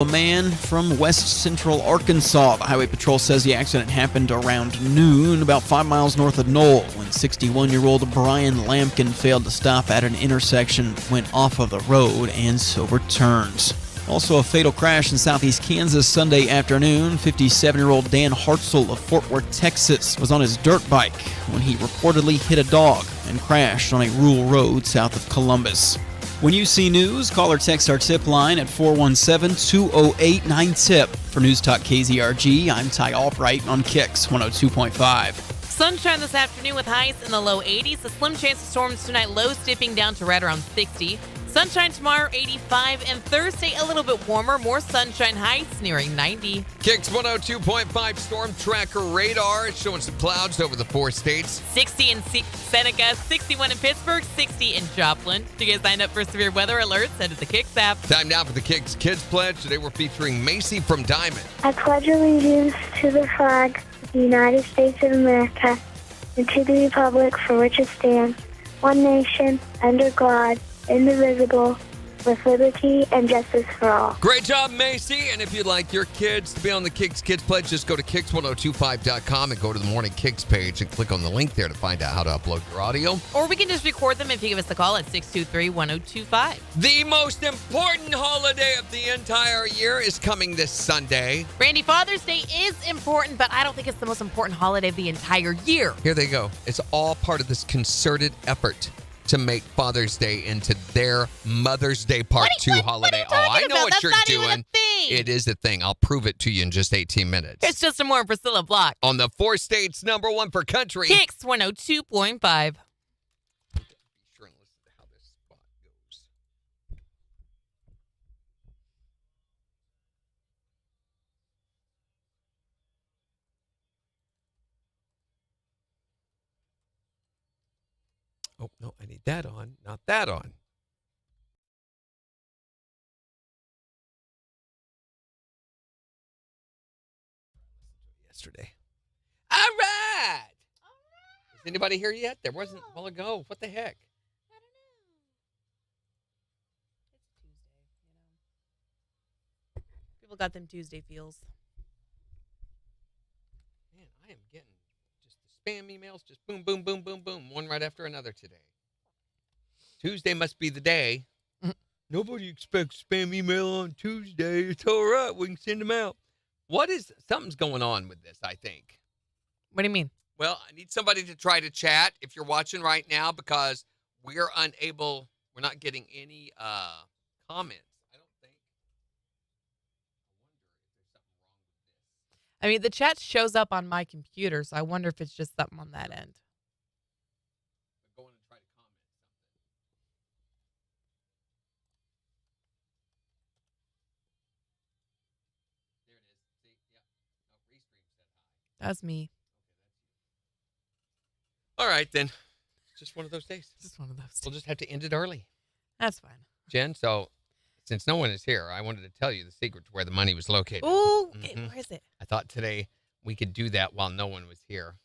man from west central Arkansas. The Highway Patrol says the accident happened around noon, about 5 miles north of Knoll, when 61-year-old Brian Lampkin failed to stop at an intersection, went off of the road, and so returns. Also, a fatal crash in southeast Kansas Sunday afternoon. 57-year-old Dan Hartzell of Fort Worth, Texas, was on his dirt bike when he reportedly hit a dog and crashed on a rural road south of Columbus. When you see news, call or text our tip line at 417-208-9TIP. For News Talk KZRG, I'm Ty Albright on KIX 102.5. Sunshine this afternoon with highs in the low 80s. A slim chance of storms tonight, lows dipping down to right around 60. Sunshine tomorrow, 85, and Thursday a little bit warmer. More sunshine, highs nearing 90. KIX 102.5 storm tracker radar showing some clouds over the 4 states. 60 in Seneca, 61 in Pittsburgh, 60 in Joplin. To get signed up for severe weather alerts, head to the KIX app. Time now for the KIX Kids Pledge. Today we're featuring Macy from Diamond. I pledge allegiance to the flag of the United States of America and to the republic for which it stands, one nation, under God, indivisible, with liberty and justice for all. Great job, Macy. And if you'd like your kids to be on the KIX Kids Pledge, just go to KIX1025.com and go to the Morning KIX page and click on the link there to find out how to upload your audio. Or we can just record them if you give us a call at 623-1025. The most important holiday of the entire year is coming this Sunday. Randy, Father's Day is important, but I don't think it's the most important holiday of the entire year. Here they go. It's all part of this concerted effort to make Father's Day into their Mother's Day Part 2 holiday. I know what That's you're not doing. Even a thing. It is a thing. I'll prove it to you in just 18 minutes. It's just a more Priscilla Block. On the 4 states, number 1 for country. KIX 102.5. Be sure and listen to how this spot goes. Oh, no, I need that on, not that on. Yesterday. All right. Is anybody here yet? There wasn't a while ago. What the heck? I don't know. It's Tuesday, People got them Tuesday feels. Man, I am getting just the spam emails, just boom, boom, boom, boom, boom, one right after another today. Tuesday must be the day. Nobody expects spam email on Tuesday. It's all right. We can send them out. Something's going on with this, I think. What do you mean? Well, I need somebody to try to chat if you're watching right now because we're not getting any comments. I don't think. I mean, the chat shows up on my computer, so I wonder if it's just something on that end. Go in and try to comment something. There it is. See? Yeah. No, Restream said hi. That's me. All right, then. It's just one of those days. Just one of those. We'll just have to end it early. That's fine. Jen, so since no one is here, I wanted to tell you the secret to where the money was located. Ooh, where is it? I thought today we could do that while no one was here.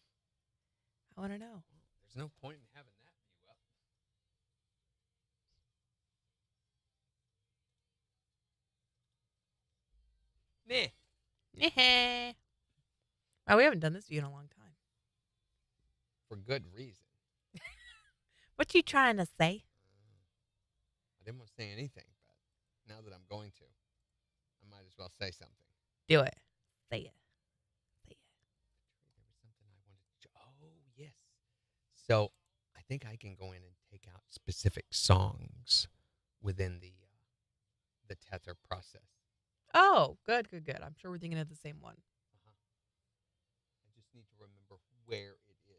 I want to know. There's no point in having that view up. Meh. Wow, we haven't done this view in a long time. For good reason. What you trying to say? I didn't want to say anything, but now that I'm going to, I might as well say something. Do it. Say it. Say it. There was something I wanted to. Oh, yes. So I think I can go in and take out specific songs within the tether process. Oh, good. I'm sure we're thinking of the same one. I just need to remember where it is.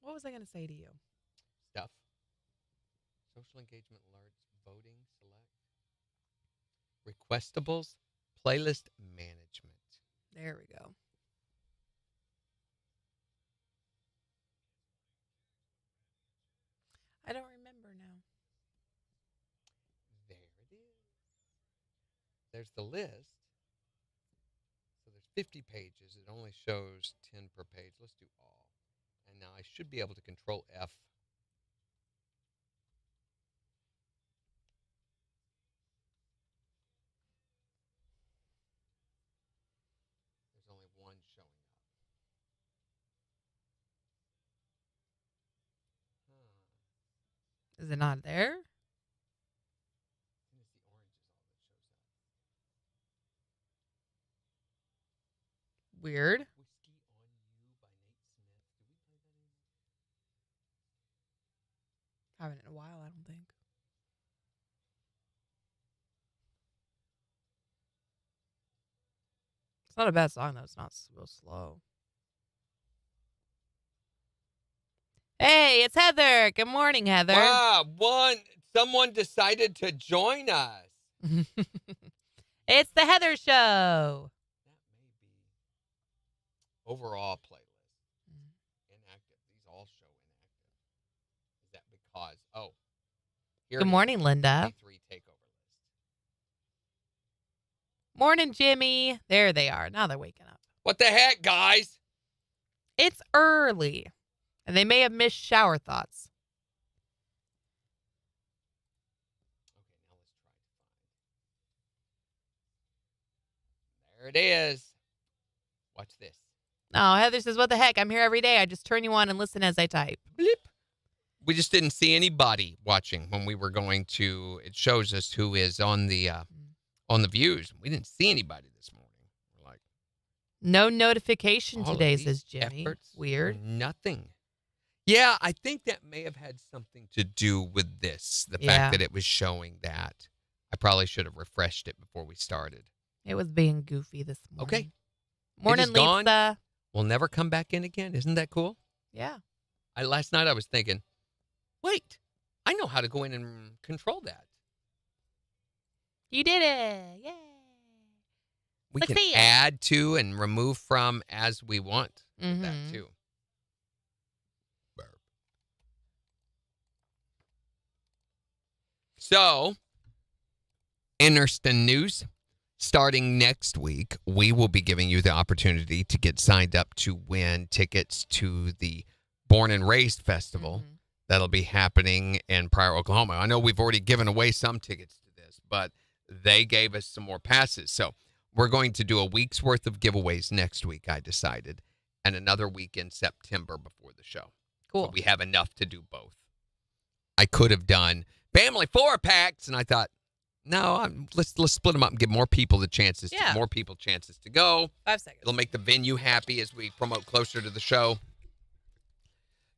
What was I going to say to you? Stuff. Social engagement alerts, voting, select. Requestables, playlist management. There we go. I don't remember now. There it is. There's the list. So there's 50 pages. It only shows 10 per page. Let's do all. And now I should be able to control F. Is it not there? Weird. Haven't in a while, I don't think. It's not a bad song, though. It's not real slow. Hey, it's Heather. Good morning, Heather. Wow, someone decided to join us. It's the Heather Show. That may be overall playlist. Inactive. These all show inactive. Is that because, here Good morning, Linda. 3 takeover list. Morning, Jimmy. There they are. Now they're waking up. What the heck, guys? It's early, and they may have missed shower thoughts. Okay, now let's try to find. There it is. Watch this. No, Heather says, what the heck? I'm here every day. I just turn you on and listen as I type. Blip. We just didn't see anybody watching when we were going to. It shows us who is on the views. We didn't see anybody this morning. We're like, No notification all of today, these says Jimmy. efforts Weird. for nothing. Yeah, I think that may have had something to do with this. The Yeah. fact that it was showing that. I probably should have refreshed it before we started. It was being goofy this morning. Okay. Morning, is gone. Lisa. We'll never come back in again. Isn't that cool? Yeah. Last night I was thinking, wait, I know how to go in and control that. You did it. Yay. We can Succeed. add to and remove from as we want with that Mhm. too. Burp. So, interesting news. Starting next week, we will be giving you the opportunity to get signed up to win tickets to the Born and Raised Festival. Mhm. That'll be happening in Pryor, Oklahoma. I know we've already given away some tickets to this, but they gave us some more passes. So we're going to do a week's worth of giveaways next week, I decided, and another week in September before the show. Cool. So we have enough to do both. I could have done family 4-packs, and I thought, no, let's split them up and give more people the chances. Yeah. More people chances to go. 5 seconds. It'll make the venue happy as we promote closer to the show.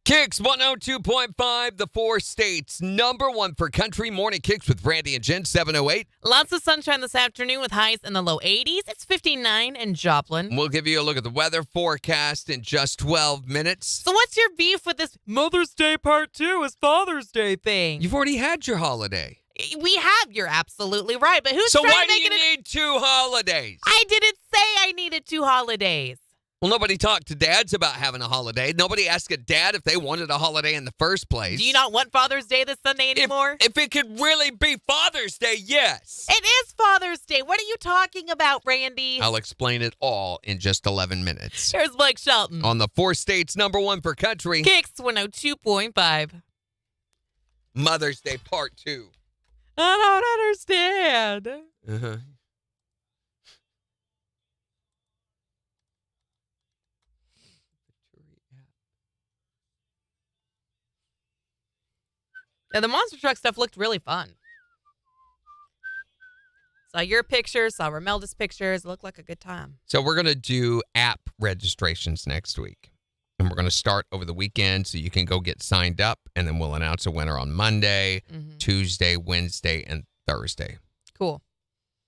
KIX 102.5, the 4 states. Number 1 for country. Morning KIX with Brandy and Jen, 708. Lots of sunshine this afternoon with highs in the low 80s. It's 59 in Joplin. We'll give you a look at the weather forecast in just 12 minutes. So what's your beef with this Mother's Day Part 2 is Father's Day thing? You've already had your holiday. We have. You're absolutely right. But who's So trying why to do make you it need 2 holidays? I didn't say I needed 2 holidays. Well, nobody talked to dads about having a holiday. Nobody asked a dad if they wanted a holiday in the first place. Do you not want Father's Day this Sunday anymore? If it could really be Father's Day, yes. It is Father's Day. What are you talking about, Randy? I'll explain it all in just 11 minutes. Here's Blake Shelton. On the 4 states, number 1 for country. KIX 102.5. Mother's Day Part 2. I don't understand. Uh-huh. Yeah, the monster truck stuff looked really fun. Saw your pictures, saw Romelda's pictures. It looked like a good time. So we're going to do app registrations next week. And we're going to start over the weekend so you can go get signed up. And then we'll announce a winner on Monday, Tuesday, Wednesday, and Thursday. Cool.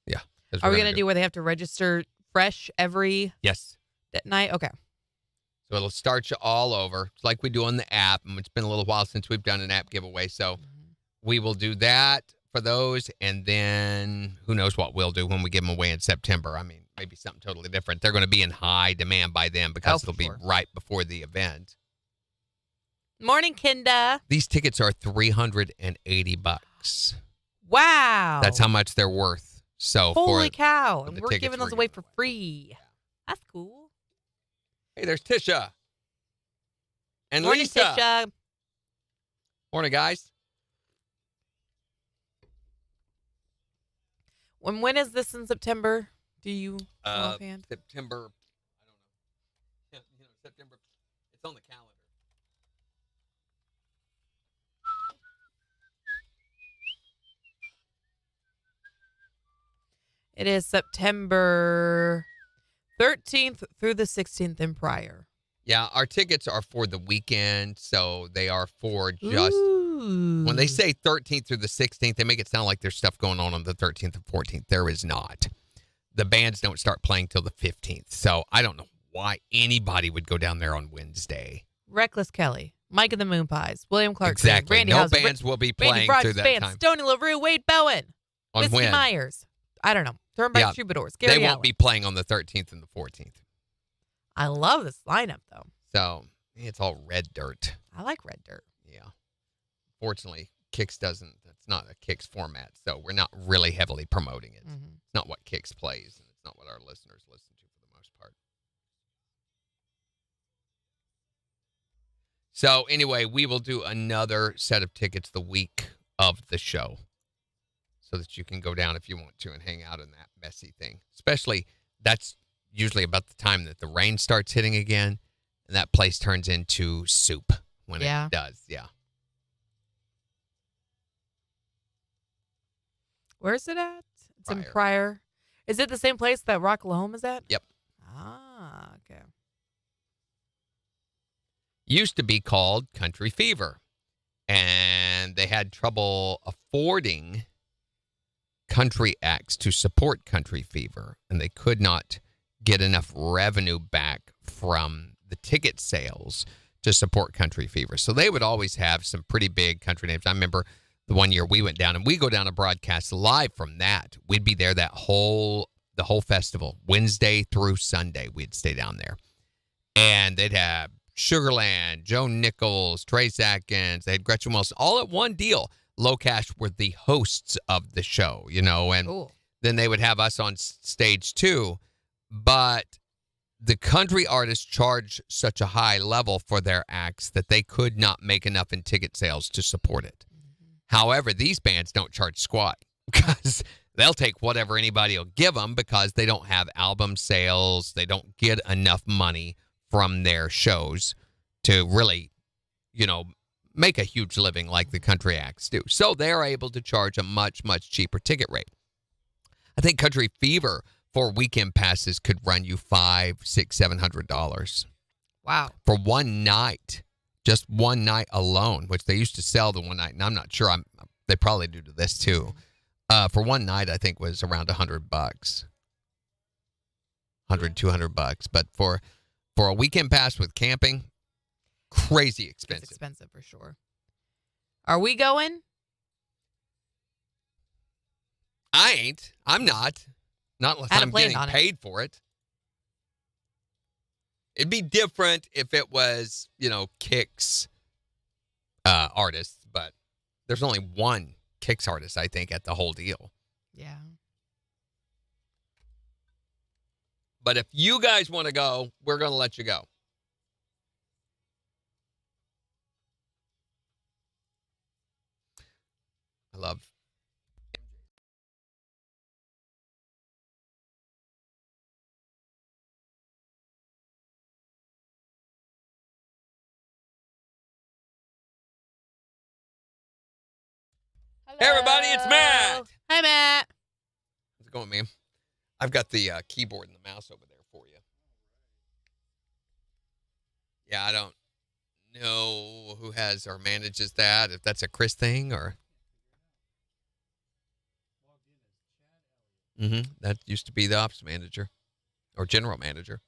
Yeah. Are we going to do where they have to register fresh every Yes. night? Okay. So it'll start you all over. It's like we do on the app. And it's been a little while since we've done an app giveaway. So we will do that for those. And then who knows what we'll do when we give them away in September. I mean, maybe something totally different. They're going to be in high demand by then because it'll be right before the event. Morning, Kinda. These tickets are $380. Wow. That's how much they're worth. So Holy cow. for And the we're tickets giving those we're away giving for free. That's cool. Hey, there's Tisha. And Morning, Lisa. Tisha. Morning, guys. When is this in September? Do you know offhand? September, I don't know. September, it's on the calendar. It is September 13th through the 16th in Pryor. Yeah, our tickets are for the weekend, so they are for just... Ooh. When they say 13th through the 16th, they make it sound like there's stuff going on the 13th and 14th. There is not. The bands don't start playing till the 15th, so I don't know why anybody would go down there on Wednesday. Reckless Kelly, Mike and the Moon Pies, William Clark, Exactly. Randy No Houser, bands will be Randy playing Frogs through that Band, time. Stoney LaRue, Wade Bowen, On Whiskey when? Myers. I don't know. Turnpike Troubadours. Gary They won't Allen. be playing on the 13th and the 14th. I love this lineup, though. So it's all red dirt. I like Red Dirt. Yeah. Fortunately, KIX doesn't. That's not a KIX format, so we're not really heavily promoting it. Mm-hmm. It's not what KIX plays, and it's not what our listeners listen to for the most part. So anyway, we will do another set of tickets the week of the show so that you can go down if you want to and hang out in that messy thing. Especially, that's usually about the time that the rain starts hitting again, and that place turns into soup when it does. Yeah. Where's it at? It's Pryor. in Pryor. Is it the same place that Rocklahoma is at? Yep. Ah, okay. Used to be called Country Fever, and they had trouble affording country acts to support Country Fever, and they could not get enough revenue back from the ticket sales to support Country Fever. So they would always have some pretty big country names. I remember the one year we went down, and we go down and broadcast live from that. We'd be there the whole festival, Wednesday through Sunday. We'd stay down there, and they'd have Sugarland, Joe Nichols, Trace Atkins, they had Gretchen Wilson, all at one deal. Low Cash were the hosts of the show, and Cool. then they would have us on stage too. But the country artists charge such a high level for their acts that they could not make enough in ticket sales to support it. Mm-hmm. However, these bands don't charge squat because they'll take whatever anybody will give them because they don't have album sales. They don't get enough money from their shows to really, make a huge living like the country acts do. So they're able to charge a much, much cheaper ticket rate. I think Country Fever for weekend passes could run you $500, $600, $700. Wow. For one night, just one night alone, which they used to sell the one night, and I'm not sure. They probably do to this too. For one night, I think was around $100, $100, $200. But for a weekend pass with camping, crazy expensive. It's expensive for sure. Are we going? I ain't. I'm not. Not unless I'm getting paid for it. It'd be different if it was, KIX artists, but there's only one KIX artist, I think, at the whole deal. Yeah. But if you guys want to go, we're going to let you go. I love. Hello. Hey, everybody, it's Matt. Hi, Matt. How's it going, man? I've got the keyboard and the mouse over there for you. Yeah, I don't know who has or manages that, if that's a Chris thing or... That used to be the ops manager or general manager.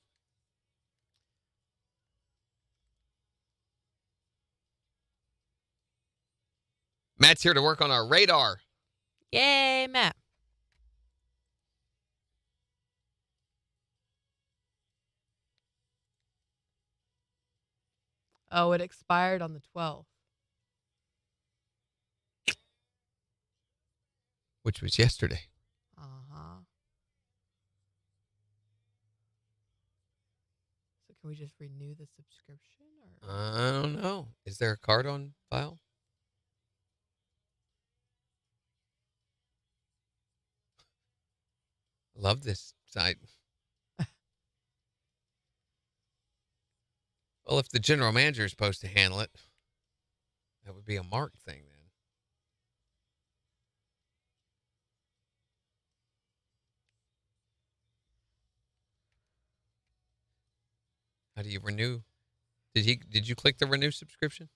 Matt's here to work on our radar. Yay, Matt. Oh, it expired on the 12th. Which was yesterday. Uh-huh. So can we just renew the subscription? Or? I don't know. Is there a card on file? I love this site. Well, if the general manager is supposed to handle it, that would be a Mark thing then. do you renew? Did you click the renew subscription?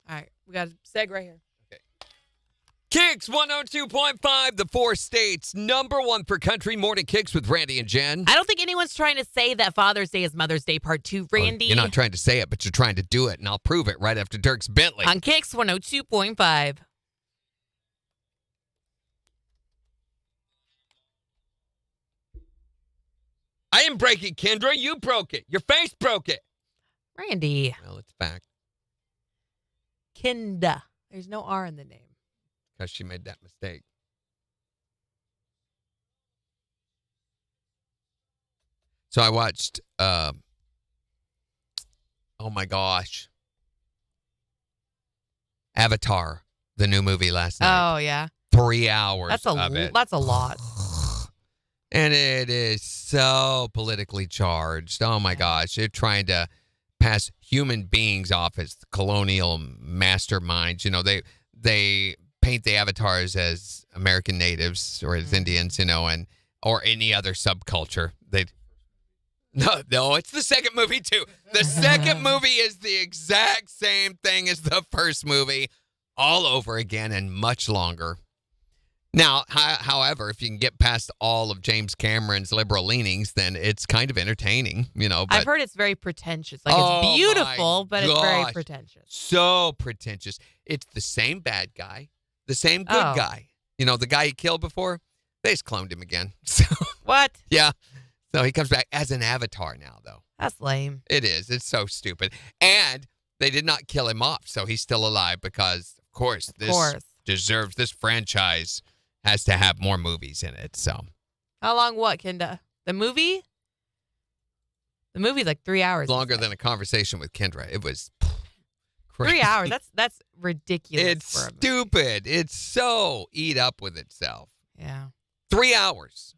All right, we got a seg right here. KIX 102.5, the 4 states, #1 for country. Morning KIX with Randy and Jen. I don't think anyone's trying to say that Father's Day is Mother's Day Part 2, Randy. You're not trying to say it, but you're trying to do it, and I'll prove it right after Dirks Bentley. On KIX 102.5. I didn't break it, Kendra. You broke it. Your face broke it. Randy. Well, it's back Kinda. There's no R in the name. because she made that mistake. So I watched, oh my gosh, Avatar, the new movie last night. Oh, yeah. 3 hours of it. That's a lot. And it is so politically charged. Oh, my gosh. They're trying to pass human beings off as colonial masterminds. You know, they paint the avatars as American natives or as Indians, you know, or any other subculture. No, it's the second movie, too. The second movie is the exact same thing as the first movie, all over again and much longer. Now, however, if you can get past all of James Cameron's liberal leanings, then it's kind of entertaining, you know. But, I've heard it's very pretentious. Like, it's beautiful, but it's very pretentious. So pretentious. It's the same bad guy, the same good guy. You know, the guy he killed before, they just cloned him again. So, what? Yeah. So he comes back as an avatar now, though. That's lame. It is. It's so stupid. And they did not kill him off, so he's still alive because, of course, this franchise has to have more movies in it. So, how long? What, Kinda? The movie? The movie's like 3 hours. Longer than a conversation with Kendra. It was crazy. 3 hours. That's ridiculous. It's stupid. It's so eat up with itself. Yeah. 3 hours.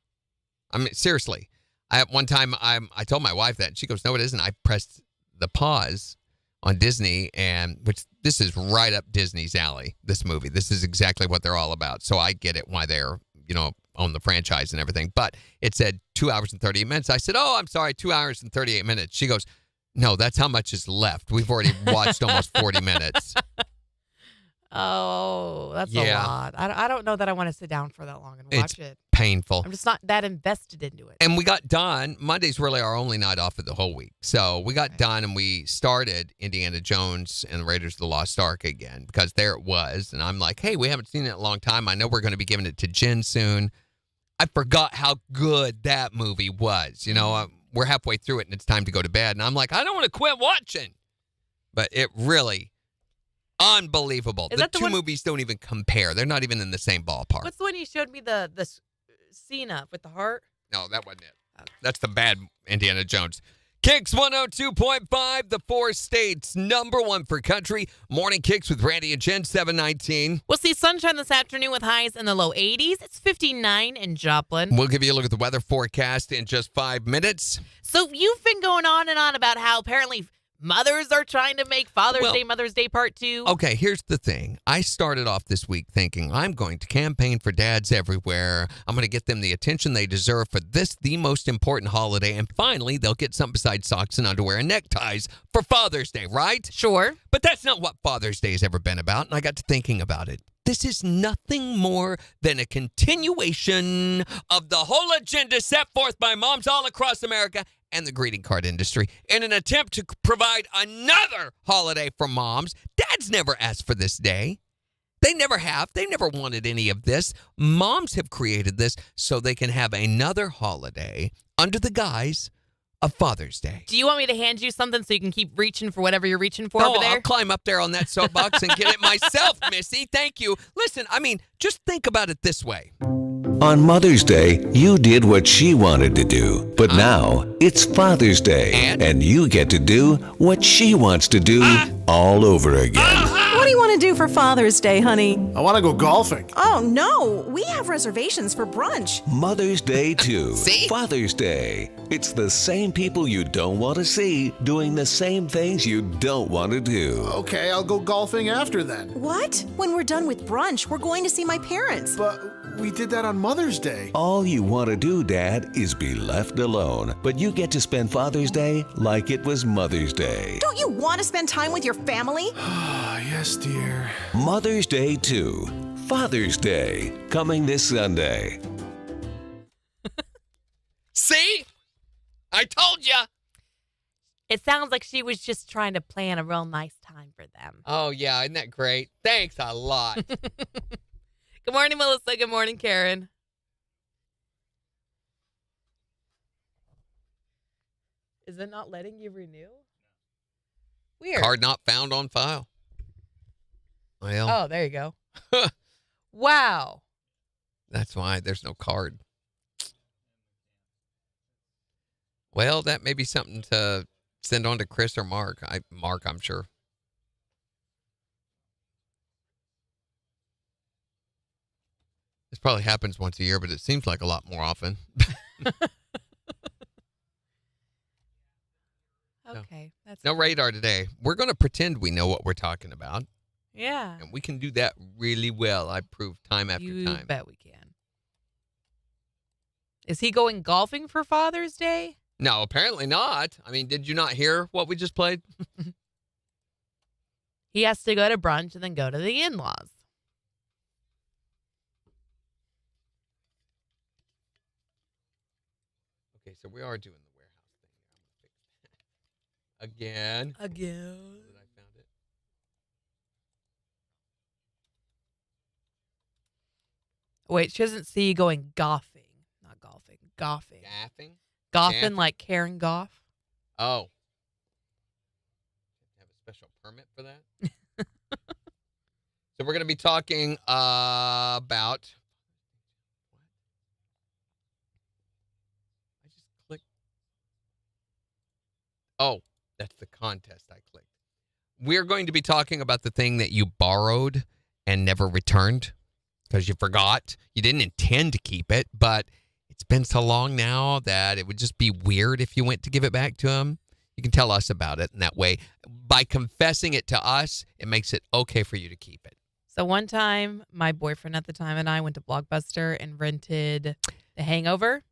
I mean, seriously. At one time, I told my wife that, and she goes, "No, it isn't." I pressed the pause on Disney, which this is right up Disney's alley, this movie. This is exactly what they're all about. So I get it why they're, own the franchise and everything. But it said 2 hours and 38 minutes. I said, "Oh, I'm sorry, 2 hours and 38 minutes." She goes, "No, that's how much is left. We've already watched almost 40 minutes. Oh, that's a lot. I don't know that I want to sit down for that long and watch it. Painful. I'm just not that invested into it. And we got done. Monday's really our only night off of the whole week. So we got done and we started Indiana Jones and the Raiders of the Lost Ark again because there it was. And I'm like, hey, we haven't seen it in a long time. I know we're going to be giving it to Jen soon. I forgot how good that movie was. We're halfway through it and it's time to go to bed. And I'm like, I don't want to quit watching. But it really... unbelievable. The two movies don't even compare. They're not even in the same ballpark. What's the one you showed me the scene of with the heart? No, that wasn't it. Okay. That's the bad Indiana Jones. KIX 102.5, the 4 states, #1 for country. Morning KIX with Randy and Jen, 719. We'll see sunshine this afternoon with highs in the low 80s. It's 59 in Joplin. We'll give you a look at the weather forecast in just 5 minutes. So you've been going on and on about how apparently mothers are trying to make Father's Day, Mother's Day Part 2. Okay, here's the thing. I started off this week thinking I'm going to campaign for dads everywhere. I'm going to get them the attention they deserve for this, the most important holiday. And finally, they'll get something besides socks and underwear and neckties for Father's Day, right? Sure. But that's not what Father's Day has ever been about. And I got to thinking about it. This is nothing more than a continuation of the whole agenda set forth by moms all across America and the greeting card industry in an attempt to provide another holiday for moms. Dads never asked for this day. They never have. They never wanted any of this. Moms have created this so they can have another holiday under the guise of Father's Day. Do you want me to hand you something so you can keep reaching for whatever you're reaching for over there? I'll climb up there on that soapbox and get it myself, Missy. Thank you. Listen, just think about it this way. On Mother's Day, you did what she wanted to do. But now, it's Father's Day. And you get to do what she wants to do all over again. What are do you want to do for Father's Day, honey? I want to go golfing. Oh, no. We have reservations for brunch. Mother's Day too. See? Father's Day. It's the same people you don't want to see doing the same things you don't want to do. Okay, I'll go golfing after then. What? When we're done with brunch, we're going to see my parents. But we did that on Mother's Day. All you want to do, Dad, is be left alone. But you get to spend Father's Day like it was Mother's Day. Don't you want to spend time with your family? Yes, dear. Mother's Day 2. Father's Day. Coming this Sunday. See? I told you. It sounds like she was just trying to plan a real nice time for them. Oh, yeah. Isn't that great? Thanks a lot. Good morning, Melissa. Good morning, Karen. Is it not letting you renew? Weird. Card not found on file. Well. Oh, there you go. Wow. That's why there's no card. Well, that may be something to send on to Chris or Mark. Mark, I'm sure. This probably happens once a year, but it seems like a lot more often. Okay. That's No radar today. We're going to pretend we know what we're talking about, Yeah. and we can do that really well. I prove time after You time. bet we can. Is he going golfing for Father's Day? No, apparently not. I mean, did you not hear what we just played? He has to go to brunch and then go to the in-laws. Okay, so we are doing the warehouse thing. I'm gonna fix that. Again. That I found it. Wait, she doesn't see you going golfing. Not golfing. Golfing. Gaffing? Golfing Gaff- like Karen Goff. Oh. Have a special permit for that? So we're going to be talking about... I just clicked. Oh, that's the contest I clicked. We're going to be talking about the thing that you borrowed and never returned because you forgot. You didn't intend to keep it, but it's been so long now that it would just be weird if you went to give it back to him. You can tell us about it, and that way, by confessing it to us, it makes it okay for you to keep it. So one time, my boyfriend at the time and I went to Blockbuster and rented The Hangover.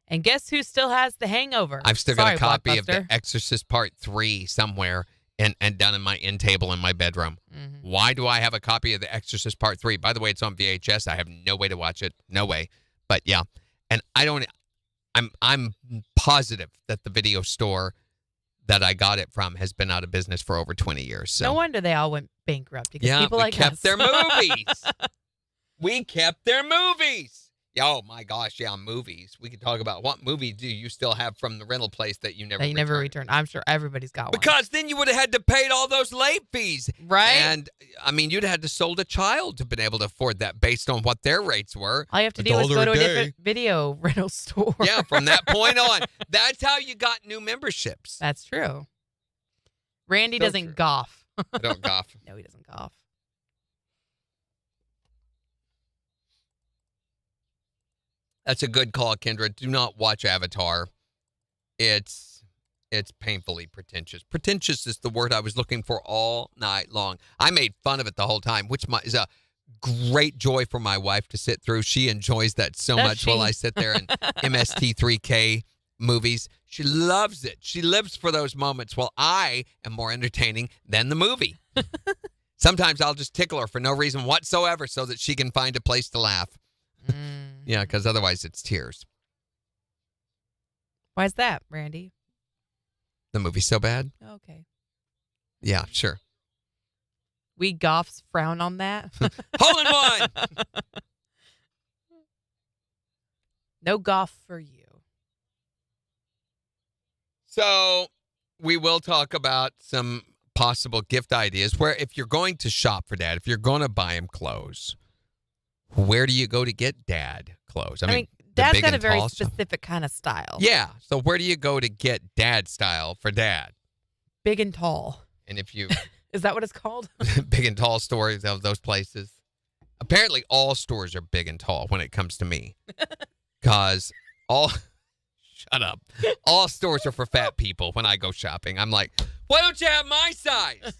And guess who still has The Hangover? I've still got Sorry, a copy of The Blockbuster. Exorcist Part 3 somewhere and down in my end table in my bedroom. Mm-hmm. Why do I have a copy of The Exorcist Part 3? By the way, it's on VHS. I have no way to watch it. No way. But yeah. And I'm positive that the video store that I got it from has been out of business for over 20 years. So No wonder they all went bankrupt because yeah, people we like kept us. their movies. We kept their movies. Oh my gosh, yeah, movies. We could talk about what movie do you still have from the rental place that you never That you never returned? returned. I'm sure everybody's got one. Because then you would have had to pay all those late fees. Right? And, I mean, you'd have had to sold a child to have been able to afford that based on what their rates were. all you have to do is go to a different video rental store. Yeah, from that point on. That's how you got new memberships. That's true. Randy So doesn't true. golf. I don't golf. No, he doesn't golf. That's a good call, Kendra. Do not watch Avatar. It's painfully pretentious. Pretentious is the word I was looking for all night long. I made fun of it the whole time, which is a great joy for my wife to sit through. She enjoys that so Does much she? while I sit there and MST3K movies. She loves it. She lives for those moments while I am more entertaining than the movie. Sometimes I'll just tickle her for no reason whatsoever so that she can find a place to laugh. Yeah, because otherwise it's tears. Why's that, Randy? The movie's so bad. Okay. Yeah, sure. We goths frown on that. Hole in one! No goth for you. So we will talk about some possible gift ideas where if you're going to shop for Dad, if you're going to buy him clothes, where do you go to get Dad clothes? I mean, the Dad's big got a and very tall stuff. specific kind of style. Yeah. So where do you go to get Dad style for Dad? Big and tall. And if you Is that what it's called? Big and tall stores of those places. Apparently, all stores are big and tall when it comes to me. Because shut up. All stores are for fat people when I go shopping. I'm like, why don't you have my size?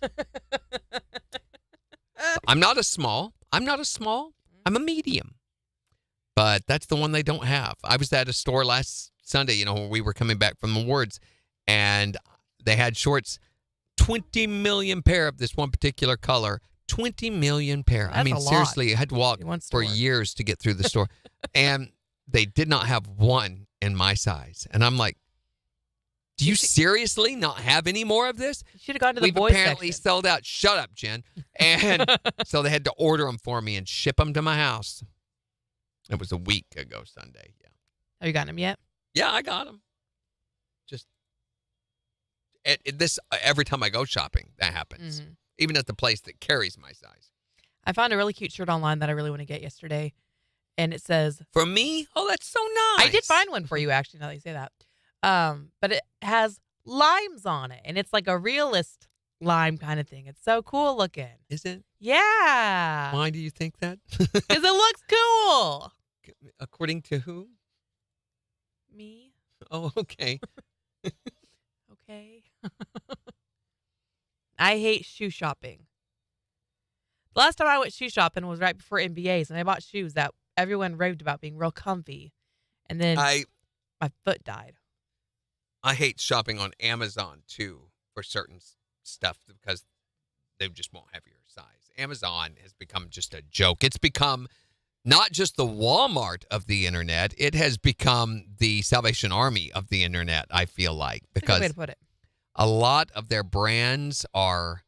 I'm not a small. I'm a medium. But that's the one they don't have. I was at a store last Sunday, when we were coming back from the awards, and they had shorts, 20 million pair of this one particular color. 20 million pair. That's a lot. Seriously, I had to walk for years to get through the store. And they did not have one in my size. And I'm like, do you seriously not have any more of this? You should have gone to the boys We've apparently section. sold out. Shut up, Jen. And so they had to order them for me and ship them to my house. It was a week ago Sunday. Yeah. Have you gotten them yet? Yeah, I got them. Just every time I go shopping, that happens. Mm-hmm. Even at the place that carries my size. I found a really cute shirt online that I really want to get yesterday. And it says... For me? Oh, that's so nice. I did find one for you, actually, now that you say that. But it has limes on it. And it's like a realist lime kind of thing. It's so cool looking. Is it? Yeah. Why do you think that? Because it looks cool. According to who? Me. Oh, okay. Okay. I hate shoe shopping. The last time I went shoe shopping was right before NBAs, and I bought shoes that everyone raved about being real comfy. And then my foot died. I hate shopping on Amazon, too, for certain stuff because they just won't have your size. Amazon has become just a joke. It's become not just the Walmart of the internet. It has become the Salvation Army of the internet, I feel like. Because That's a good way to put it. a lot of their brands are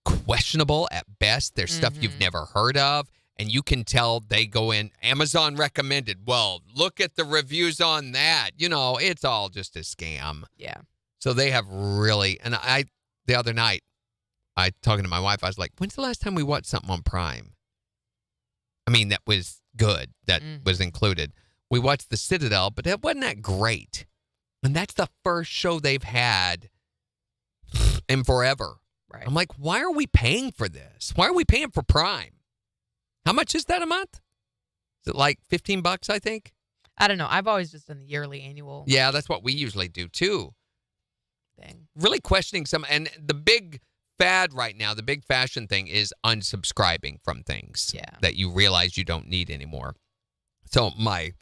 questionable at best. There's stuff you've never heard of. And you can tell they go in, Amazon recommended. Well, look at the reviews on that. It's all just a scam. Yeah. So they have really, and the other night, talking to my wife, I was like, when's the last time we watched something on Prime? I mean, that was good. That was included. We watched The Citadel, but it wasn't that great. And that's the first show they've had in forever. Right. I'm like, why are we paying for this? Why are we paying for Prime? How much is that a month? Is it like $15, I think? I don't know. I've always just done the yearly annual Yeah, that's what we usually do, too. thing. Really questioning and the big fad right now, the big fashion thing is unsubscribing from things that you realize you don't need anymore. So my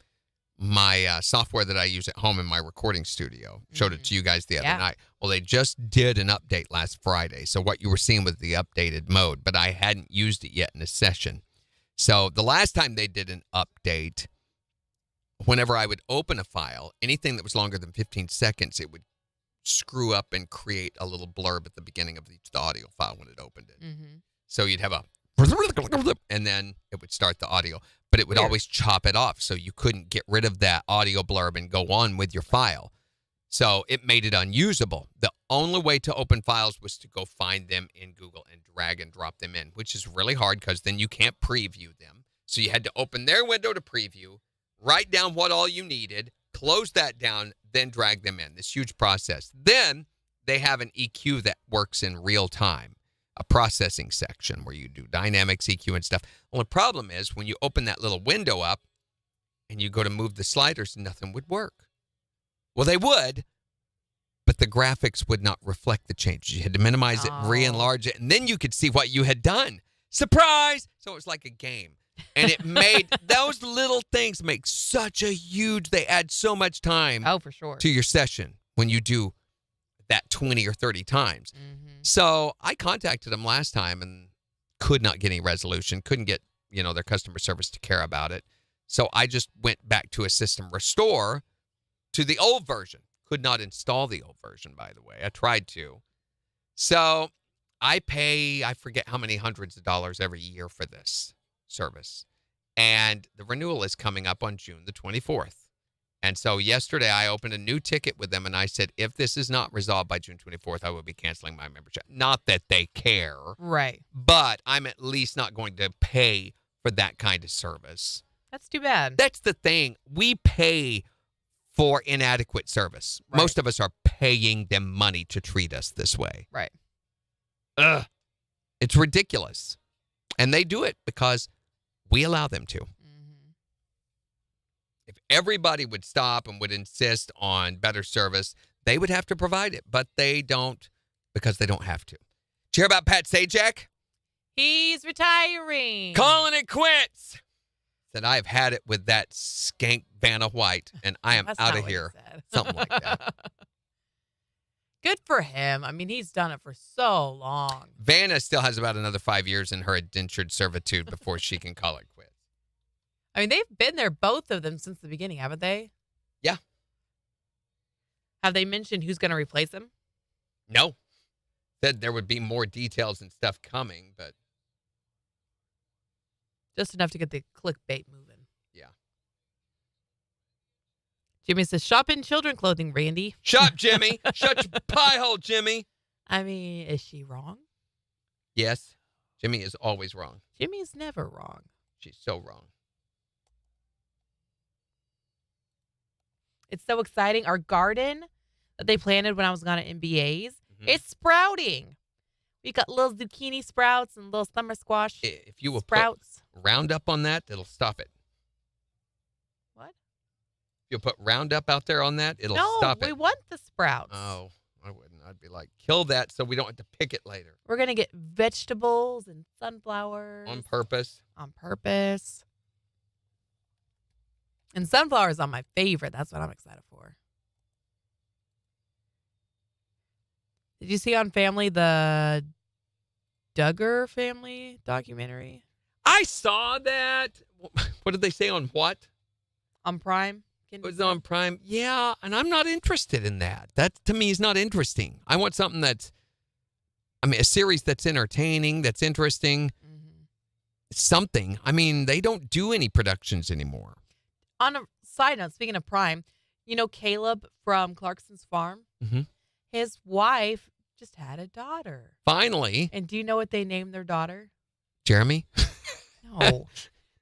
software that I use at home in my recording studio, showed it to you guys the other night. Well, they just did an update last Friday. So what you were seeing was the updated mode, but I hadn't used it yet in a session. So the last time they did an update, whenever I would open a file, anything that was longer than 15 seconds, it would screw up and create a little blurb at the beginning of the audio file when it opened it. So you'd have and then it would start the audio, but it would always chop it off. So you couldn't get rid of that audio blurb and go on with your file. So it made it unusable. The only way to open files was to go find them in Google and drag and drop them in, which is really hard because then you can't preview them. So you had to open their window to preview, write down what all you needed, close that down, then drag them in. This huge process. Then they have an EQ that works in real time, a processing section where you do dynamics, EQ, and stuff. Well, the problem is when you open that little window up and you go to move the sliders, nothing would work. Well, they would, but the graphics would not reflect the changes. You had to minimize it, re-enlarge it, and then you could see what you had done. Surprise! So it was like a game. And it made those little things make such a huge, they add so much time for sure. to your session when you do that 20 or 30 times. So I contacted them last time and could not get any resolution, couldn't get, their customer service to care about it. So I just went back to a system restore to the old version. Could not install the old version, by the way. I tried to. So I pay, I forget how many hundreds of dollars every year for this service. And the renewal is coming up on June the 24th. And so yesterday I opened a new ticket with them and I said, if this is not resolved by June 24th, I will be canceling my membership. Not that they care. Right. But I'm at least not going to pay for that kind of service. That's too bad. That's the thing. We pay for inadequate service. Right. Most of us are paying them money to treat us this way. Right. Ugh. It's ridiculous. And they do it because we allow them to. If everybody would stop and would insist on better service, they would have to provide it. But they don't because they don't have to. Did you hear about Pat Sajak? He's retiring. Calling it quits. Said, I've had it with that skank Vanna White, and I am That's out not of what he here. said. Something like that. Good for him. I mean, he's done it for so long. Vanna still has about another 5 years in her indentured servitude before she can call it quits. I mean, they've been there, both of them, since the beginning, haven't they? Yeah. Have they mentioned who's going to replace him? No. Said there would be more details and stuff coming, but Just enough to get the clickbait moving. yeah. Jimmy says, shop in children clothing, Randy. Shut, Jimmy. Shut your pie hole, Jimmy. I mean, is she wrong? Yes. Jimmy is always wrong. Jimmy's never wrong. She's so wrong. It's so exciting. Our garden that they planted when I was gone at MBA's, it's sprouting. We got little zucchini sprouts and little summer squash If you will sprouts. put Roundup on that, it'll stop it. What? If you'll put Roundup out there on that, it'll No, stop it. we want the sprouts. Oh, I wouldn't. I'd be like, kill that so we don't have to pick it later. We're going to get vegetables and sunflowers. On purpose. On purpose. And sunflowers are my favorite. That's what I'm excited for. Did you see on Family the Duggar family documentary? I saw that. What did they say on what? On Prime? It was on Prime. Yeah, and I'm not interested in that. That, to me, is not interesting. I want something that's, a series that's entertaining, that's interesting. Mm-hmm. Something. I mean, they don't do any productions anymore. On a side note, speaking of Prime, you know Caleb from Clarkson's Farm? Mm-hmm. His wife just had a daughter. Finally. And do you know what they named their daughter? Jeremy? No.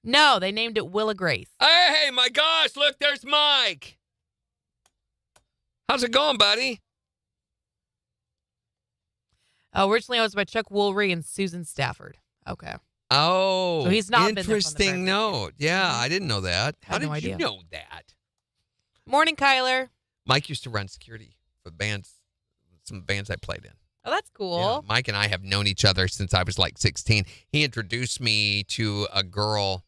No, they named it Willa Grace. Hey, my gosh, look, there's Mike. How's it going, buddy? Originally, it was by Chuck Woolery and Susan Stafford. Okay. Oh, So he's not been there from the interesting very note. Yeah, Mhm. I didn't know that. How Had did no you idea. know that? Morning, Kyler. Mike used to run security for bands, some bands I played in. Oh, that's cool. Yeah, Mike and I have known each other since I was like 16. He introduced me to a girl.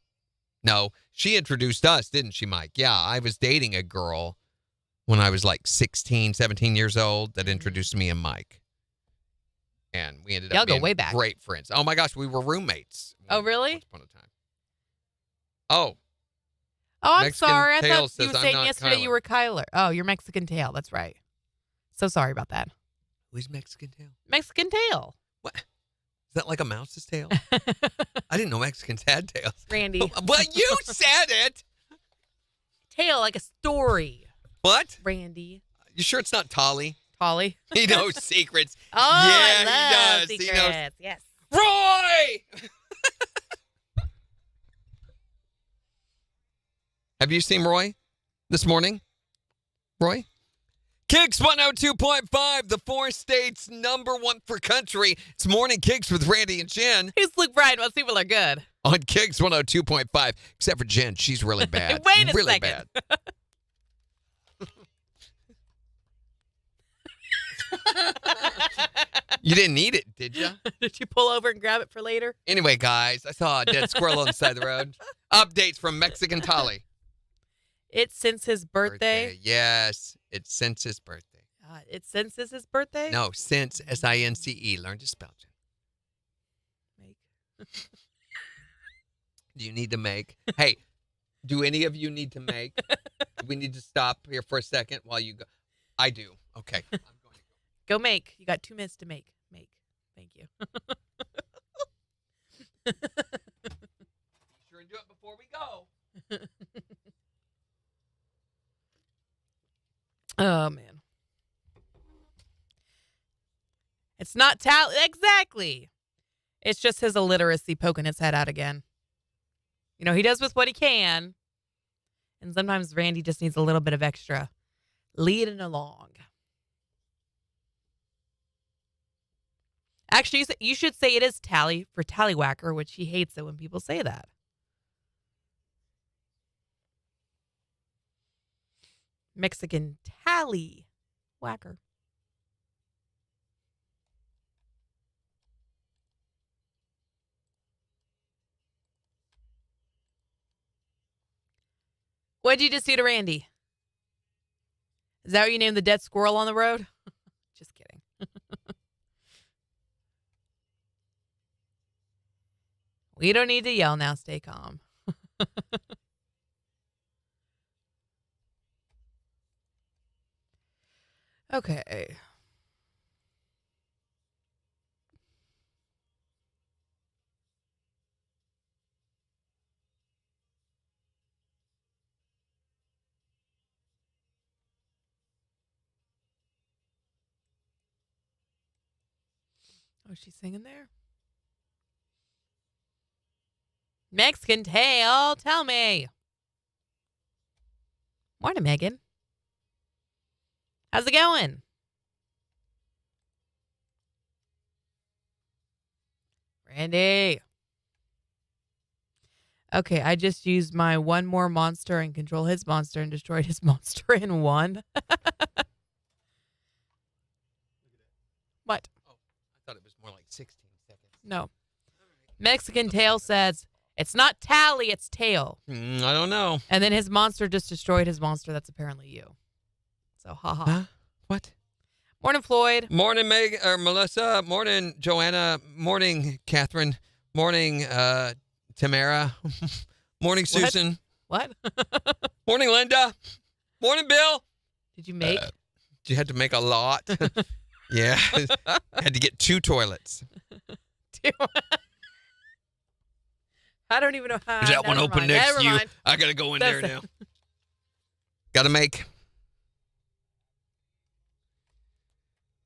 No, she introduced us, didn't she, Mike? Yeah, I was dating a girl when I was like 16, 17 years old that introduced me and Mike. And we ended Y'all up go being way back. great friends. Oh, my gosh, we were roommates. Oh, really? Once upon a time. Oh, Oh, I'm Mexican sorry. I Tail thought you says were I'm saying not yesterday you Kyler. were Kyler. Oh, you're Mexican Tail. That's right. So sorry about that. who's Mexican tail? Mexican Tail. What? Is that like a mouse's tail? I didn't know Mexicans had tails. Randy. Well, you said it. Tail, like a story. What? Randy. You sure it's not Tolly? Holly. He knows secrets. Oh, I Yeah, love he does. He knows. secrets. Yes. Roy! Have you seen Roy this morning? Roy? KIX 102.5, the 4 states #1 for country. It's Morning KIX with Randy and Jen Who's Luke Bryan? Most people are good. on KIX 102.5. Except for Jen. She's really bad. Wait a really second. bad. You didn't eat it, did you? Did you pull over and grab it for later? Anyway, guys, I saw a dead squirrel on the side of the road. Updates from Mexican Tolly. It's since his birthday. Yes, it's since his birthday. It's since his birthday? No, since, S-I-N-C-E. Learn to spell it. Make. Do you need to make? Hey, do any of you need to make? Do we need to stop here for a second while you go? I do. Okay. I'm going to go. Go make. You got 2 minutes to make. Make. Thank you. Be sure and do it before we go. Oh, man. It's not exactly. It's just his illiteracy poking its head out again. You know, he does with what he can. And sometimes Randy just needs a little bit of extra leading along. Actually, you should say it is tally for tallywhacker, which he hates it when people say that. Mexican tallywhacker. What'd you just do to Randy? Is that what you named the dead squirrel on the road? Just kidding. We don't need to yell now. Stay calm. Okay. Oh, she's singing there? Mexican tail, tell me. Morning, Megan. How's it going? Randy. Okay, I just used my one more monster and control his monster and destroyed his monster in one. What? Oh, I thought it was more like 16 seconds. No. Mexican tail says, it's not tally, it's tail. I don't know. And then his monster just destroyed his monster. That's apparently you. So, haha. Huh? What? Morning, Floyd. Morning, Meg or Melissa. Morning, Joanna. Morning, Catherine. Morning, Tamara. Morning, Susan. What? Morning, Linda. Morning, Bill. Did you make? You had to make a lot. Yeah. Had to get 2 toilets. I don't even know how. Is that one Never open mind. next Never to you? mind. I got to go in there That's now. Got to make.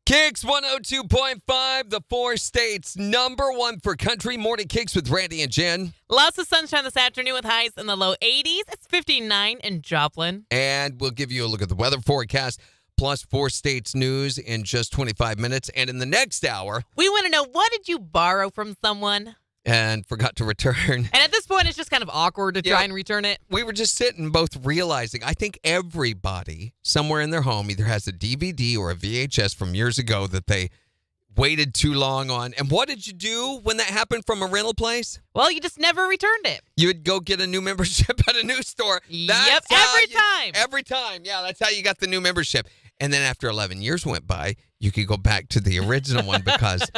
KIX 102.5, the 4 states #1 for country. Morning KIX with Randy and Jen. Lots of sunshine this afternoon with highs in the low 80s. It's 59 in Joplin. And we'll give you a look at the weather forecast, plus 4 states news in just 25 minutes. And in the next hour, We want to know, what did you borrow from someone? and forgot to return. And at this point, it's just kind of awkward to try and return it. We were just sitting, both realizing, I think everybody somewhere in their home either has a DVD or a VHS from years ago that they waited too long on. And what did you do when that happened from a rental place? Well, you just never returned it. You would go get a new membership at a new store. Yep, every time. Every time. Yeah, that's how you got the new membership. And then after 11 years went by, you could go back to the original one because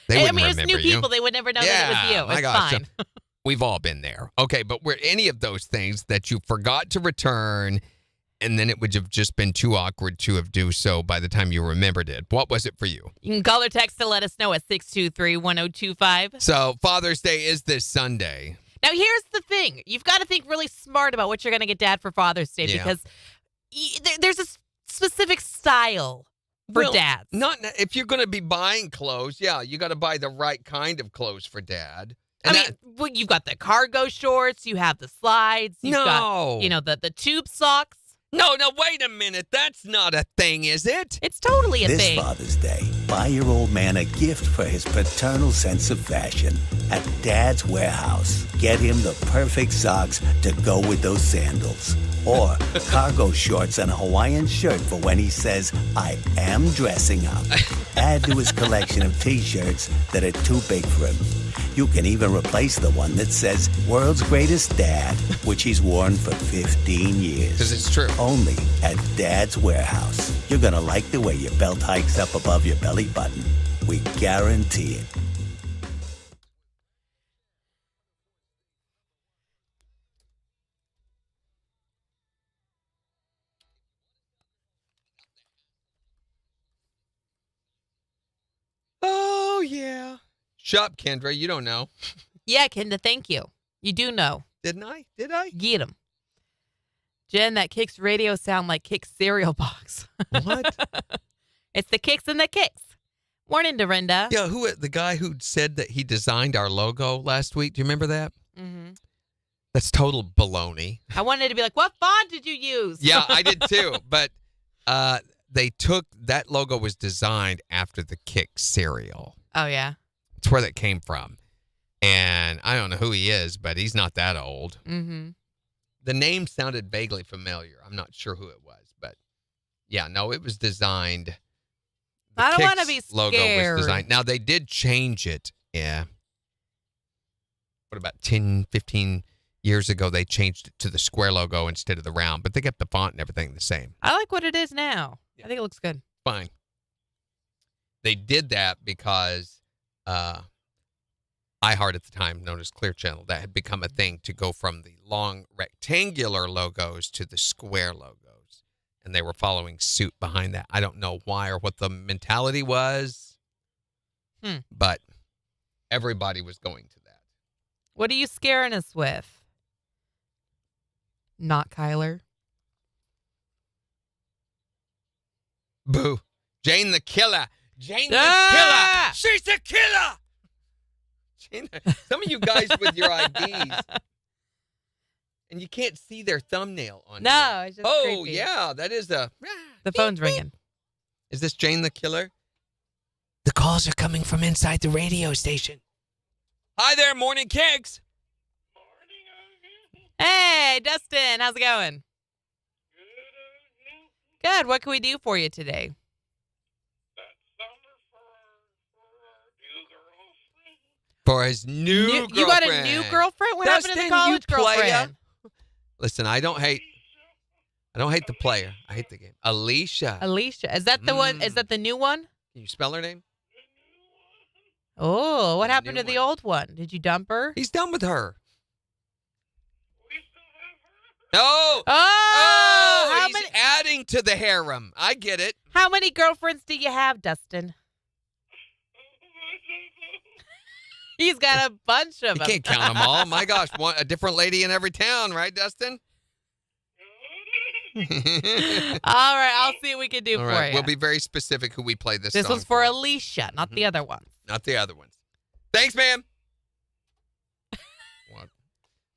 they wouldn't it was remember new you. people. They would never know that it was you. My It's gosh. fine. We've all been there. Okay, but were any of those things that you forgot to return, and then it would have just been too awkward to have do so by the time you remembered it? What was it for you? You can call or text to let us know at 623-1025. So Father's Day is this Sunday. Now, here's the thing. You've got to think really smart about what you're going to get Dad for Father's Day Yeah. because there's a specific style for Well, dads. Not if you're going to be buying clothes. Yeah, you got to buy the right kind of clothes for Dad. I mean, well, you've got the cargo shorts, you have the slides, you've got, the tube socks. No, wait a minute. That's not a thing, is it? It's totally a This thing. Father's Day, buy your old man a gift for his paternal sense of fashion at Dad's Warehouse. Get him the perfect socks to go with those sandals. Or cargo shorts and a Hawaiian shirt for when he says, I am dressing up. Add to his collection of T-shirts that are too big for him. You can even replace the one that says, World's Greatest Dad, which he's worn for 15 years. Because it's true. Only at Dad's Warehouse. You're going to like the way your belt hikes up above your belly button. We guarantee it. Oh, yeah. Shop, Kendra. You don't know. Yeah, Kenda, thank you. You do know. Didn't I? Did I? Get 'em. Jen, that KIX radio sound like KIX cereal box. What? It's the KIX and the KIX. Morning, Dorinda. Yeah, the guy who said that he designed our logo last week. Do you remember that? Mm-hmm. That's total baloney. I wanted to be like, what font did you use? Yeah, I did too. But they took that logo was designed after the KIX cereal. Oh, yeah. It's where that came from. And I don't know who he is, but he's not that old. Mm-hmm. The name sounded vaguely familiar. I'm not sure who it was, but yeah, no, it was designed. I don't want to KIX be logo scared. was designed. Now, they did change it. Yeah. What about 10, 15 years ago, they changed it to the square logo instead of the round, but they kept the font and everything the same. I like what it is now. Yeah. I think it looks good. Fine. They did that because iHeart at the time, known as Clear Channel, that had become a thing to go from the long rectangular logos to the square logos. And they were following suit behind that. I don't know why or what the mentality was, but everybody was going to that. What are you scaring us with? Not Kyler. Boo. Jane the Killer. Jane the Ah! Killer. She's the killer. Jane, some of you guys with your IDs, and you can't see their thumbnail on No, here. it's just Oh, creepy. yeah, that is a... The phone's ringing. Is this Jane the Killer? The calls are coming from inside the radio station. Hi there, Morning KIX. Hey, Dustin, how's it going? Good. What can we do for you today? For his new girlfriend. You got a new girlfriend? What happened to the Dustin, college you playa? girlfriend? Listen, I don't hate the player. I hate the game. Alicia. Alicia. Is that the one? Is that the new one? Can you spell her name? Oh, what The happened new to the one. old one? Did you dump her? He's done with her. Oh! Oh! How he's many? adding to the harem. I get it. How many girlfriends do you have, Dustin? He's got a bunch of You them. can't count them all. My gosh, a different lady in every town, right, Dustin? All right, I'll see what we can do All for right, you. we'll be very specific who we play this This song was for Alicia, not the other one. Not the other ones. Thanks, ma'am.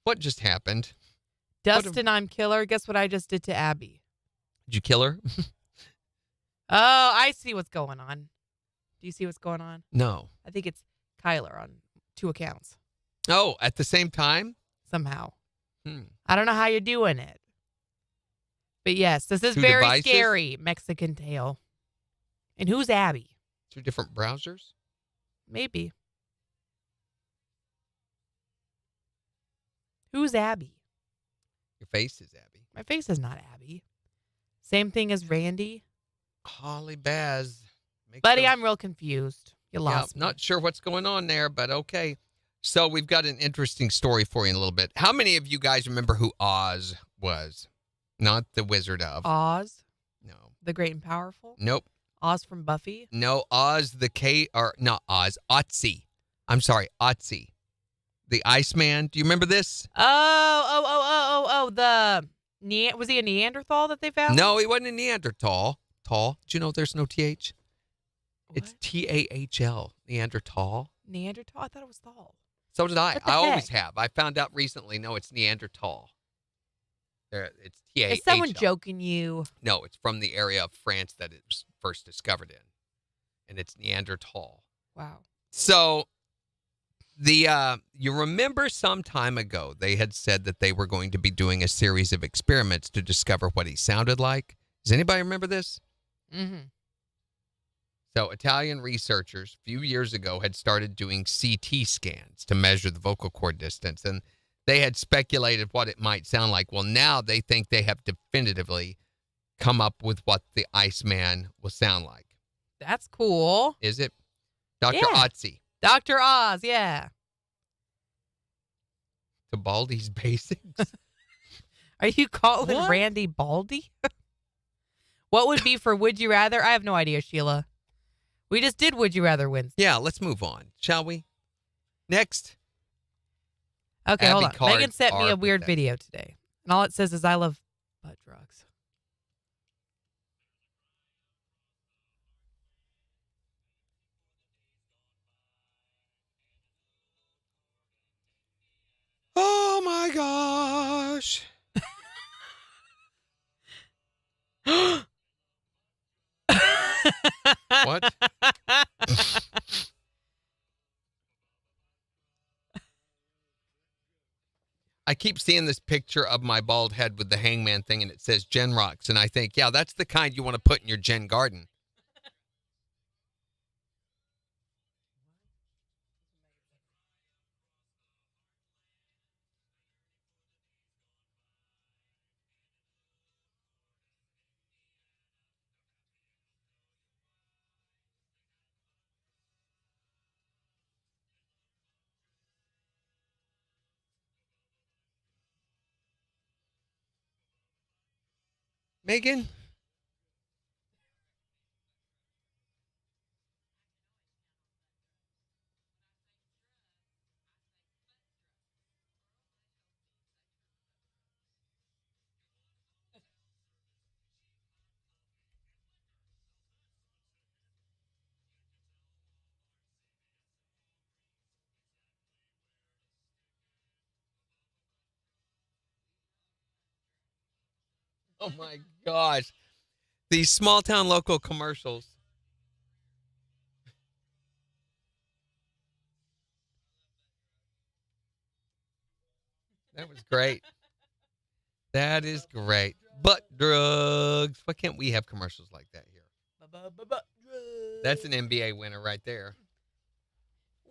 What just happened? Dustin, I'm killer. Guess what I just did to Abby? Did you kill her? Oh, I see what's going on. Do you see what's going on? No. I think it's Kyler on 2 accounts Oh, at the same time? somehow. Hmm. I don't know how you're doing it. But yes, this is 2 very devices? scary, Mexican tale. And who's Abby? 2 different browsers? Maybe. Who's Abby? Your face is Abby. My face is not Abby. Same thing as Randy. Holly Baz. Makes Buddy, those- I'm real confused. You Yeah, lost me. not sure what's going on there, but okay. So we've got an interesting story for you in a little bit. How many of you guys remember who Oz was? Not the Wizard of. Oz, No. the Great and Powerful. Nope. Oz from Buffy. No, Oz not Oz, Otzi. I'm sorry, Otzi. The Iceman. Do you remember this? Was he a Neanderthal that they found? No, he wasn't a Neanderthal. Tall. Did you know there's no TH? It's What? TAHL. Neanderthal. Neanderthal? I thought it was Thal. So did I. What the I always heck? have. I found out recently. No, it's Neanderthal. It's TAHL. Is someone joking you? No, it's from the area of France that it was first discovered in, and it's Neanderthal. Wow. So, you remember some time ago they had said that they were going to be doing a series of experiments to discover what he sounded like. Does anybody remember this? Mm-hmm. So, Italian researchers a few years ago had started doing CT scans to measure the vocal cord distance, and they had speculated what it might sound like. Well, now they think they have definitively come up with what the Iceman will sound like. That's cool. Is it? Dr. Yeah. Otzi, Dr. Oz, yeah. to Baldy's Basics. Are you calling What? Randy Baldy? What would be for Would You Rather? I have no idea, Sheila. We just did Would You Rather Wednesday. Yeah, let's move on, shall we? Next. Okay, hold Abby on. cards Megan sent me are a weird pathetic. video today. And all it says is I love butt drugs. Oh my gosh. I keep seeing this picture of my bald head with the hangman thing, and it says Gen Rocks, and I think, yeah, that's the kind you want to put in your Gen garden. Megan? Oh, my gosh. These small town local commercials. That was great. That is great. Butt drugs. Why can't we have commercials like that here? That's an NBA winner right there.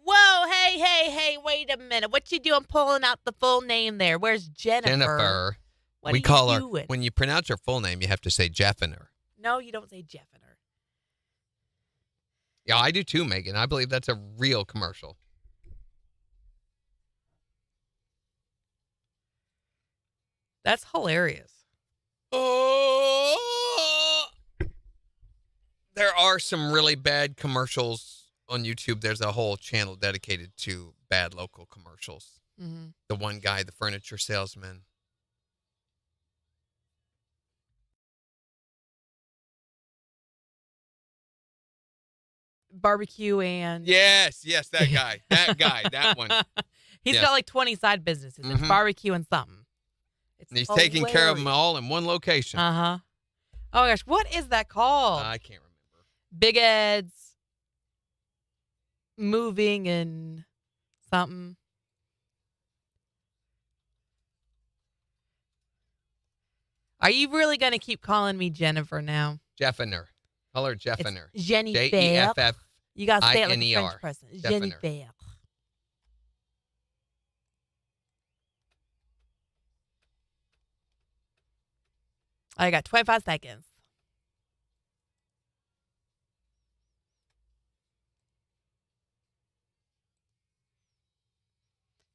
Whoa, hey, wait a minute. What you doing pulling out the full name there? Where's Jennifer? Jennifer. What We are call you her, doing? when you pronounce her full name, you have to say Jeffiner. No, you don't say Jeffiner. Yeah, I do too, Megan. I believe that's a real commercial. That's hilarious. Oh, there are some really bad commercials on YouTube. There's a whole channel dedicated to bad local commercials. Mm-hmm. The one guy, the furniture salesman. Barbecue and... Yes, that guy. That one. He's Yes. got like 20 side businesses. It's Mhm. barbecue and something. It's And he's taking care of them hilarious. all in one location. Uh-huh. Oh, my gosh. What is that called? I can't remember. Big Ed's moving and something. Are you really going to keep calling me Jennifer now? Jeffiner. Call her Jeffiner. It's Jennifer. Jennifer. You got to say it like a I-N-E-R. French person. Jeffiner. Jennifer. I got 25 seconds.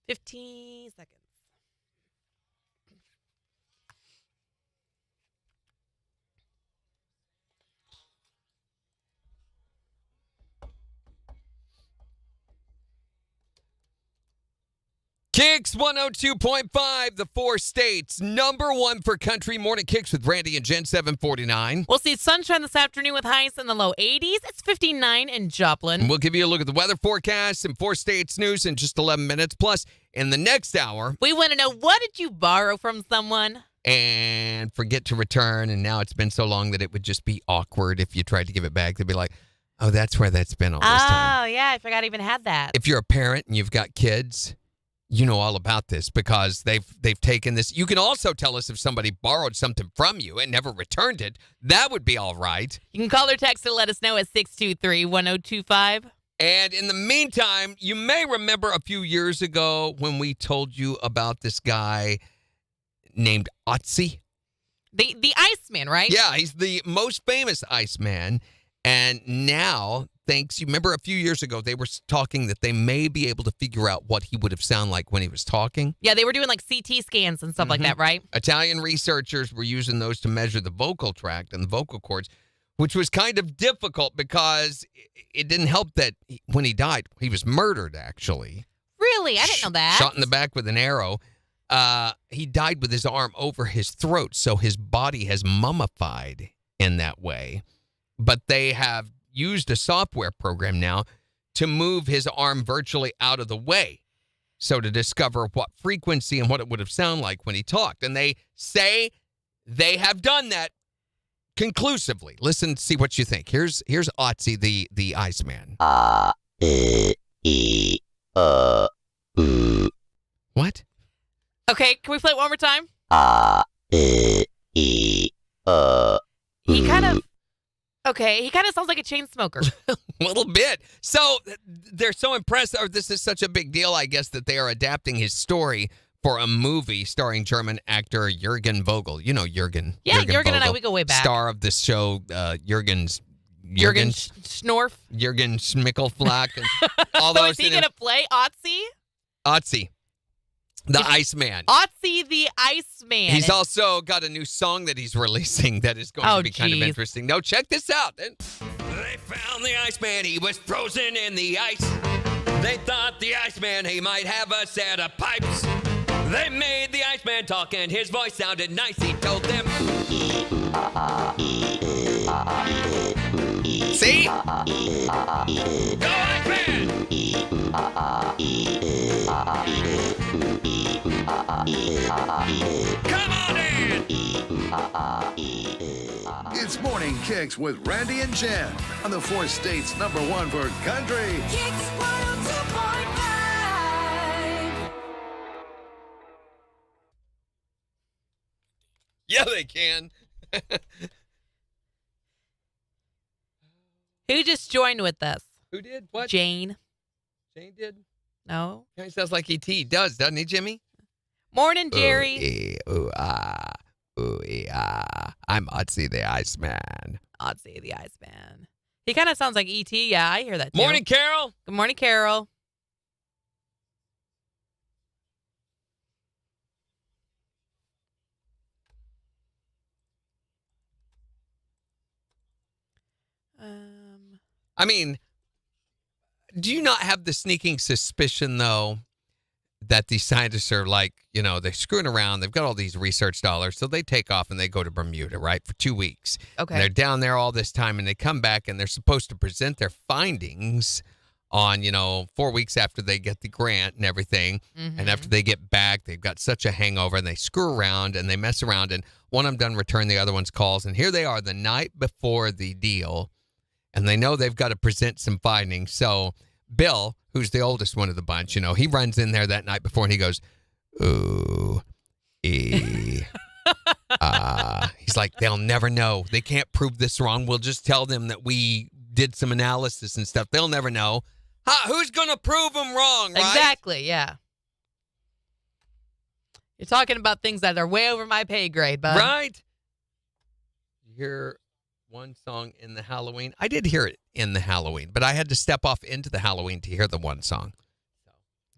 Fifteen seconds. KIX 102.5, the 4 states. Number 1 for country morning KIX with Brandy and Jen 749. We'll see sunshine this afternoon with highs in the low 80s. It's 59 in Joplin. And we'll give you a look at the weather forecast and 4 states news in just 11 minutes. Plus, in the next hour, We want to know, what did you borrow from someone? and forget to return. And now it's been so long that it would just be awkward if you tried to give it back. They'd be like, oh, that's where that's been all this time. Oh, yeah, I forgot I even had that. If you're a parent and you've got kids, you know all about this because they've taken this. You can also tell us if somebody borrowed something from you and never returned it. That would be all right. You can call or text to let us know at 623-1025. And in the meantime, you may remember a few years ago when we told you about this guy named Otzi. The Iceman, right? Yeah, he's the most famous Iceman. And now, you remember a few years ago, they were talking that they may be able to figure out what he would have sounded like when he was talking. Yeah, they were doing like CT scans and stuff like that, right? Italian researchers were using those to measure the vocal tract and the vocal cords, which was kind of difficult because it didn't help that when he died, he was murdered, actually. Really? I didn't know that. Shot in the back with an arrow. He died with his arm over his throat, so his body has mummified in that way. But they have used a software program now to move his arm virtually out of the way. So to discover what frequency and what it would have sounded like when he talked. And they say they have done that conclusively. Listen, see what you think. Here's Otzi, the Iceman. What? Okay, can we play it one more time? E, He kind of. Okay, he kind of sounds like a chain smoker. A little bit. So they're so impressed, or this is such a big deal, I guess, that they are adapting his story for a movie starring German actor Jürgen Vogel. You know Jürgen. Yeah, Jürgen and I, Vogel, we go way back. Star of this show, Jürgen Schnorf. Jürgen Schmickelflack. And all So those. is he going to play Otzi? Otzi, the Iceman. Otzi the Iceman. He's also got a new song that he's releasing that is going to be kind of interesting. No, check this out. They found the Iceman. He was frozen in the ice. They thought the Iceman, he might have a set of pipes. They made the Iceman talk and his voice sounded nice. He told them, see? Go Iceman! Come on in! It's Morning Kicks with Randy and Jen on the 4 states #1 for country. KIX 102.5. Yeah, they can. Who just joined with us? Who did? What? Jane. Jane did? No. He sounds like E.T. does, doesn't he, Jimmy? Morning, Jerry. Ooh, ah. Ooh, ah. I'm Otzi the Iceman. Otzi the Iceman. He kind of sounds like E.T. Yeah, I hear that too. Morning, Carol. Good morning, Carol. I mean, do you not have the sneaking suspicion, though, that these scientists are like, they're screwing around. They've got all these research dollars. So they take off and they go to Bermuda, right, for 2 weeks. Okay. And they're down there all this time and they come back and they're supposed to present their findings on, 4 weeks after they get the grant and everything. Mm-hmm. And after they get back, they've got such a hangover and they screw around and they mess around. And one of them doesn't return the other one's calls. And here they are the night before the deal. And they know they've got to present some findings. So Bill, who's the oldest one of the bunch, he runs in there that night before and he goes, ooh, He's like, they'll never know. They can't prove this wrong. We'll just tell them that we did some analysis and stuff. They'll never know. Who's going to prove them wrong, right? Exactly, yeah. You're talking about things that are way over my pay grade, bud. Right? You hear one song in the Halloween. I did hear it in the Halloween, but I had to step off into the Halloween to hear the one song.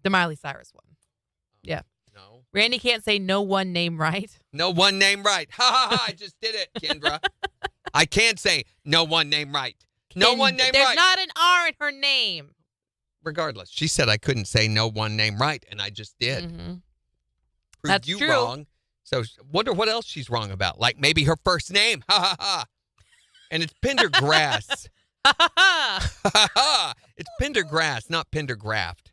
The Miley Cyrus one. Yeah. No. Randy can't say no one name right. No one name right. Ha ha ha. I just did it, Kendra. I can't say no one name right. No one name There's right. not an R in her name. Regardless, she said I couldn't say no one name right, and I just did. Mm-hmm. Proved That's you true. wrong. So wonder what else she's wrong about. Like maybe her first name. Ha ha ha. And it's Pendergrass. Ha ha ha. Ha ha. It's Pendergrass, not Pendergraft.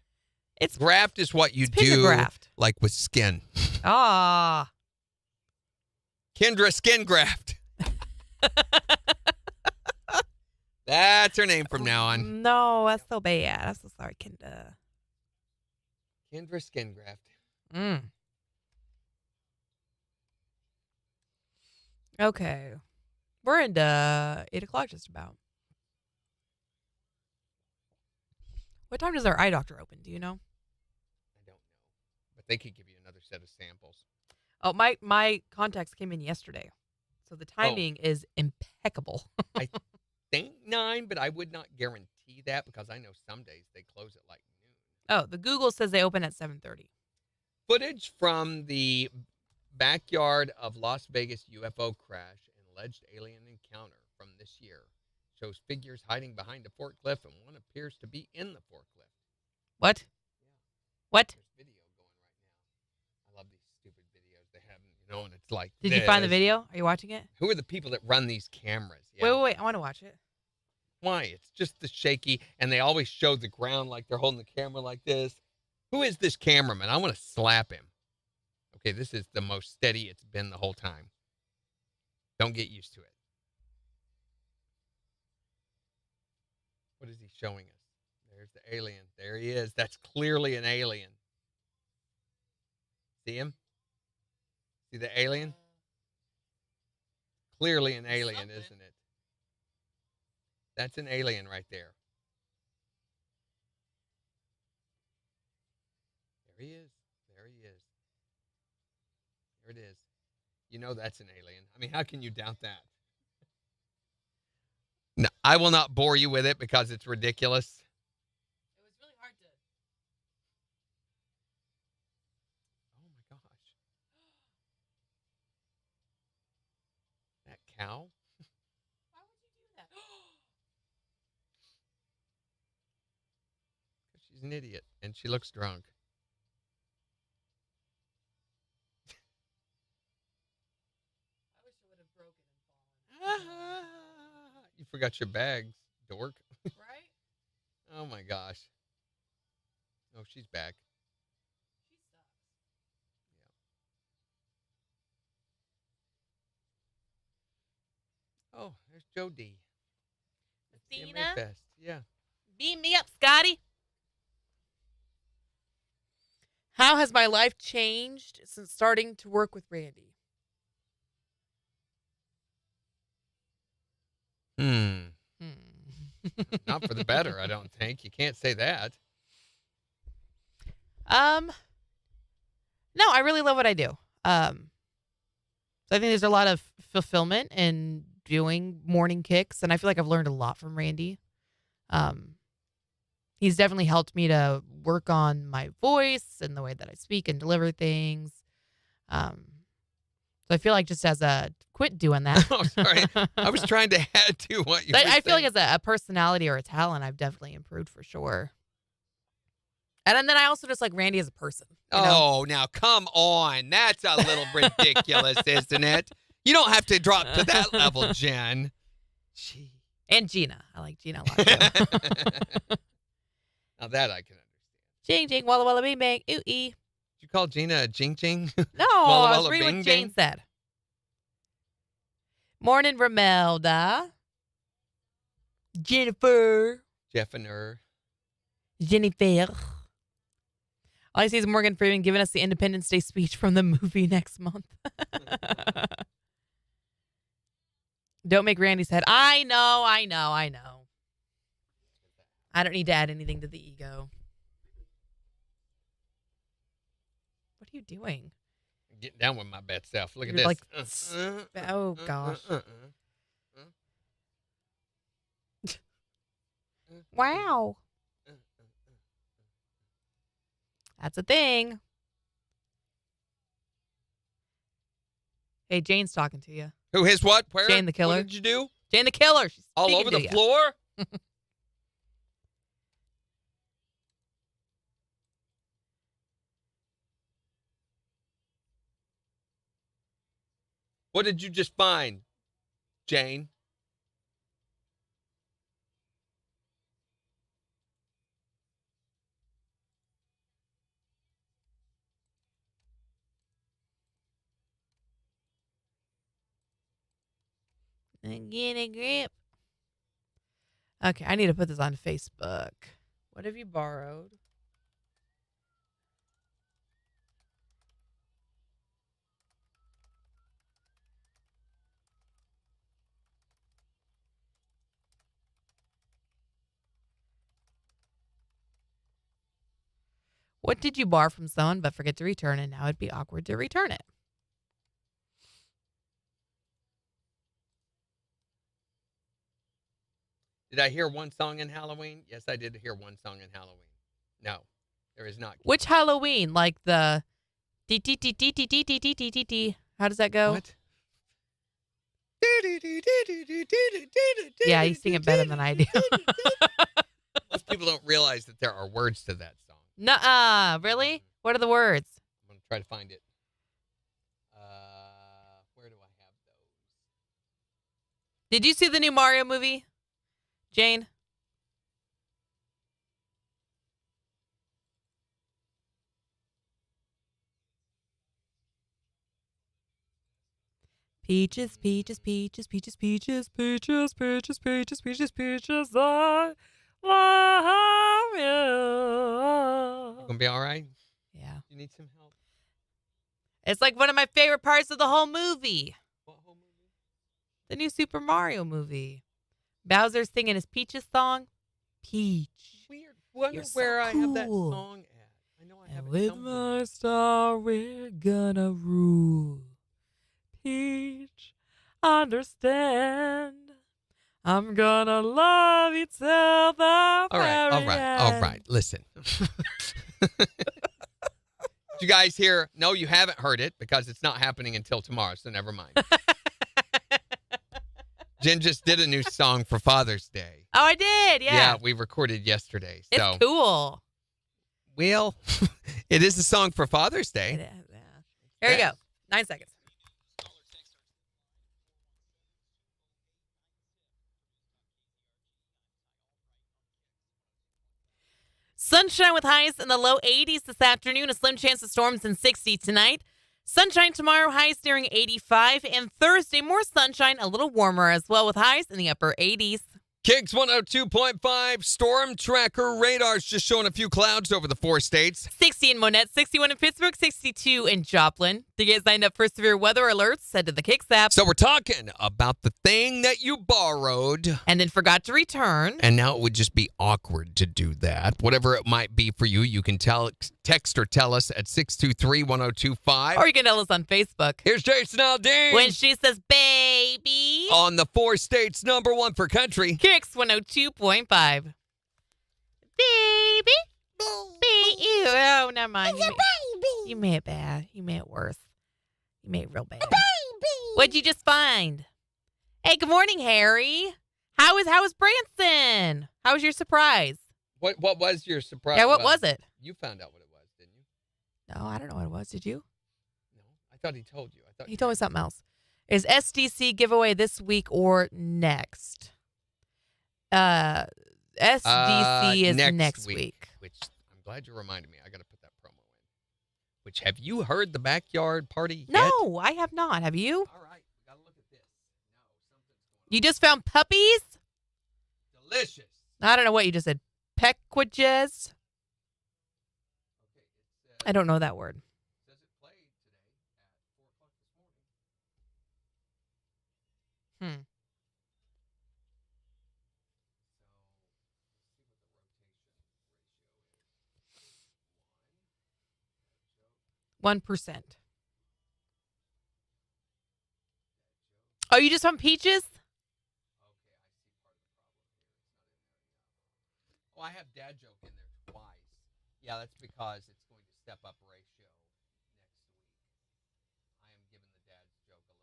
It's Graft is what you do Pendergraft. like with skin. Ah. Kendra Skin Graft. That's her name from now on. No, that's so bad. I'm so sorry, Kendra. Kendra Skin Graft. Mm. Okay. We're into 8 o'clock just about. What time does our eye doctor open? Do you know? I don't know. But they could give you another set of samples. Oh, my contacts came in yesterday. So the timing is impeccable. I think 9, but I would not guarantee that because I know some days they close at like noon. Oh, the Google says they open at 7:30. Footage from the backyard of Las Vegas UFO crash and alleged alien encounter from this year shows figures hiding behind a forklift, and one appears to be in the forklift. What? Yeah. What? There's video going right now. I love these stupid videos they have, and it's like Did you find the video? Are you watching it? Who are the people that run these cameras? Yeah. Wait. I want to watch it. Why? It's just the shaky, and they always show the ground like they're holding the camera like this. Who is this cameraman? I want to slap him. Okay, this is the most steady it's been the whole time. Don't get used to it. What is he showing us? There's the alien. There he is. That's clearly an alien. See him? See the alien? Clearly an alien, isn't it? That's an alien right there. There he is. There he is. There it is. You know that's an alien. I mean, how can you doubt that? No, I will not bore you with it because it's ridiculous. It was really hard to. Oh my gosh. That cow? Why would you do that? Because she's an idiot and she looks drunk. I wish it would have broken and fallen. You forgot your bags, dork. Right? Oh my gosh. Oh, she's back. She sucks. Yeah. Oh, there's Joe D. Christina? CMA Fest. Yeah. Beat me up, Scotty. How has my life changed since starting to work with Randy? Not for the better, I don't think. You can't say that. No, I really love what I do. So I think there's a lot of fulfillment in doing morning kicks, and I feel like I've learned a lot from Randy. He's definitely helped me to work on my voice and the way that I speak and deliver things. So I feel like just as a quit doing that. Oh, sorry. I was trying to add to what you were I feel like saying. as a personality or a talent, I've definitely improved for sure. And then I also just like Randy as a person. You know? Oh, now come on. That's a little ridiculous, isn't it? You don't have to drop to that level, Jen. Gee. And Gina. I like Gina a lot too. Now that I can understand. Jing, jing, walla, walla, bing, bang, ooh, ee. Did you call Gina a jing jing? No, Walla, I was walla, reading bing, what Jane bing? said. Morning, Romelda. Jennifer. Jeffiner. Jennifer. All I see is Morgan Freeman giving us the Independence Day speech from the movie next month. Don't make Randy's head. I know. I don't need to add anything to the ego. What are you doing? I'm getting down with my bad self. Look at You're this. like, oh, gosh. Wow. That's a thing. Hey, Jane's talking to you. Who, his what? Where? Jane the Killer. What did you do? Jane the Killer. She's All speaking over to the you. floor? What did you just find, Jane? Get a grip. Okay, I need to put this on Facebook. What have you borrowed? What did you borrow from someone but forget to return, and now it'd be awkward to return it? Did I hear one song in Halloween? Yes, I did hear one song in Halloween. No, there is not. Which Halloween? Like the dee dee dee dee dee dee dee dee dee dee dee. How does that go? What? Yeah, you sing it better than I do. Most people don't realize that there are words to that song. Nuh-uh. Really? What are the words? I'm going to try to find it. Where do I have those? Did you see the new Mario movie, Jane? Peaches, peaches, peaches, peaches, peaches, peaches, peaches, peaches, peaches, peaches, I love you. You going to be all right? Yeah. You need some help? It's like one of my favorite parts of the whole movie. What whole movie? The new Super Mario movie. Bowser's singing his Peaches song. Peach. Weird. Wonder You're so where I have that cool. song at. I know I have And it with somewhere. my star, we're gonna rule. Peach, understand. I'm gonna love you till the All very end. right. Listen. Did you guys hear? No, you haven't heard it because it's not happening until tomorrow, so never mind. Jen just did a new song for Father's Day. Oh, I did, yeah. Yeah, we recorded yesterday. It's So, cool. well, it is a song for Father's It Day. is, yeah. Here we go. 9 seconds. Sunshine with highs in the low 80s this afternoon. A slim chance of storms in 60 tonight. Sunshine tomorrow, highs nearing 85. And Thursday, more sunshine, a little warmer as well with highs in the upper 80s. KIX 102.5 storm tracker radars just showing a few clouds over the 4 states. 60 in Monette, 61 in Pittsburgh, 62 in Joplin. To get signed up for severe weather alerts, head to the KIX app. So we're talking about the thing that you borrowed. And then forgot to return. And now it would just be awkward to do that. Whatever it might be for you, you can text or tell us at 623-1025. Or you can tell us on Facebook. Here's Jason Aldean. When she says, baby. On the 4 states, #1 for country. KIX 102.5. Baby. Baby. Oh, never mind. You made it bad. You made it worse. You made it real bad. What'd you just find? Hey, good morning, Harry. How was Branson? How was your surprise? What was your surprise? Yeah, what was it? You found out what it was, didn't you? No, I don't know what it was. Did you? No. I thought he told you. He told me something else. Is SDC giveaway this week or next? SDC is next week. Which I'm glad you reminded me. I got to put that promo in. Which, have you heard the backyard party yet? No, I have not. Have you? All right. We got to look at this. No, something's going You just found puppies? on. Delicious. I don't know what you just said. Pequages? Okay. I don't know that word. It says it played today at 4 o'clock this morning. Hmm. So let's see what the rotation ratio is. 1%. Oh, you just found peaches? Okay, I see part of the problem here. It's not in there. Oh, I have dad joke in there twice. Yeah, that's because it's going to step up ratio next week. I am giving the dad joke a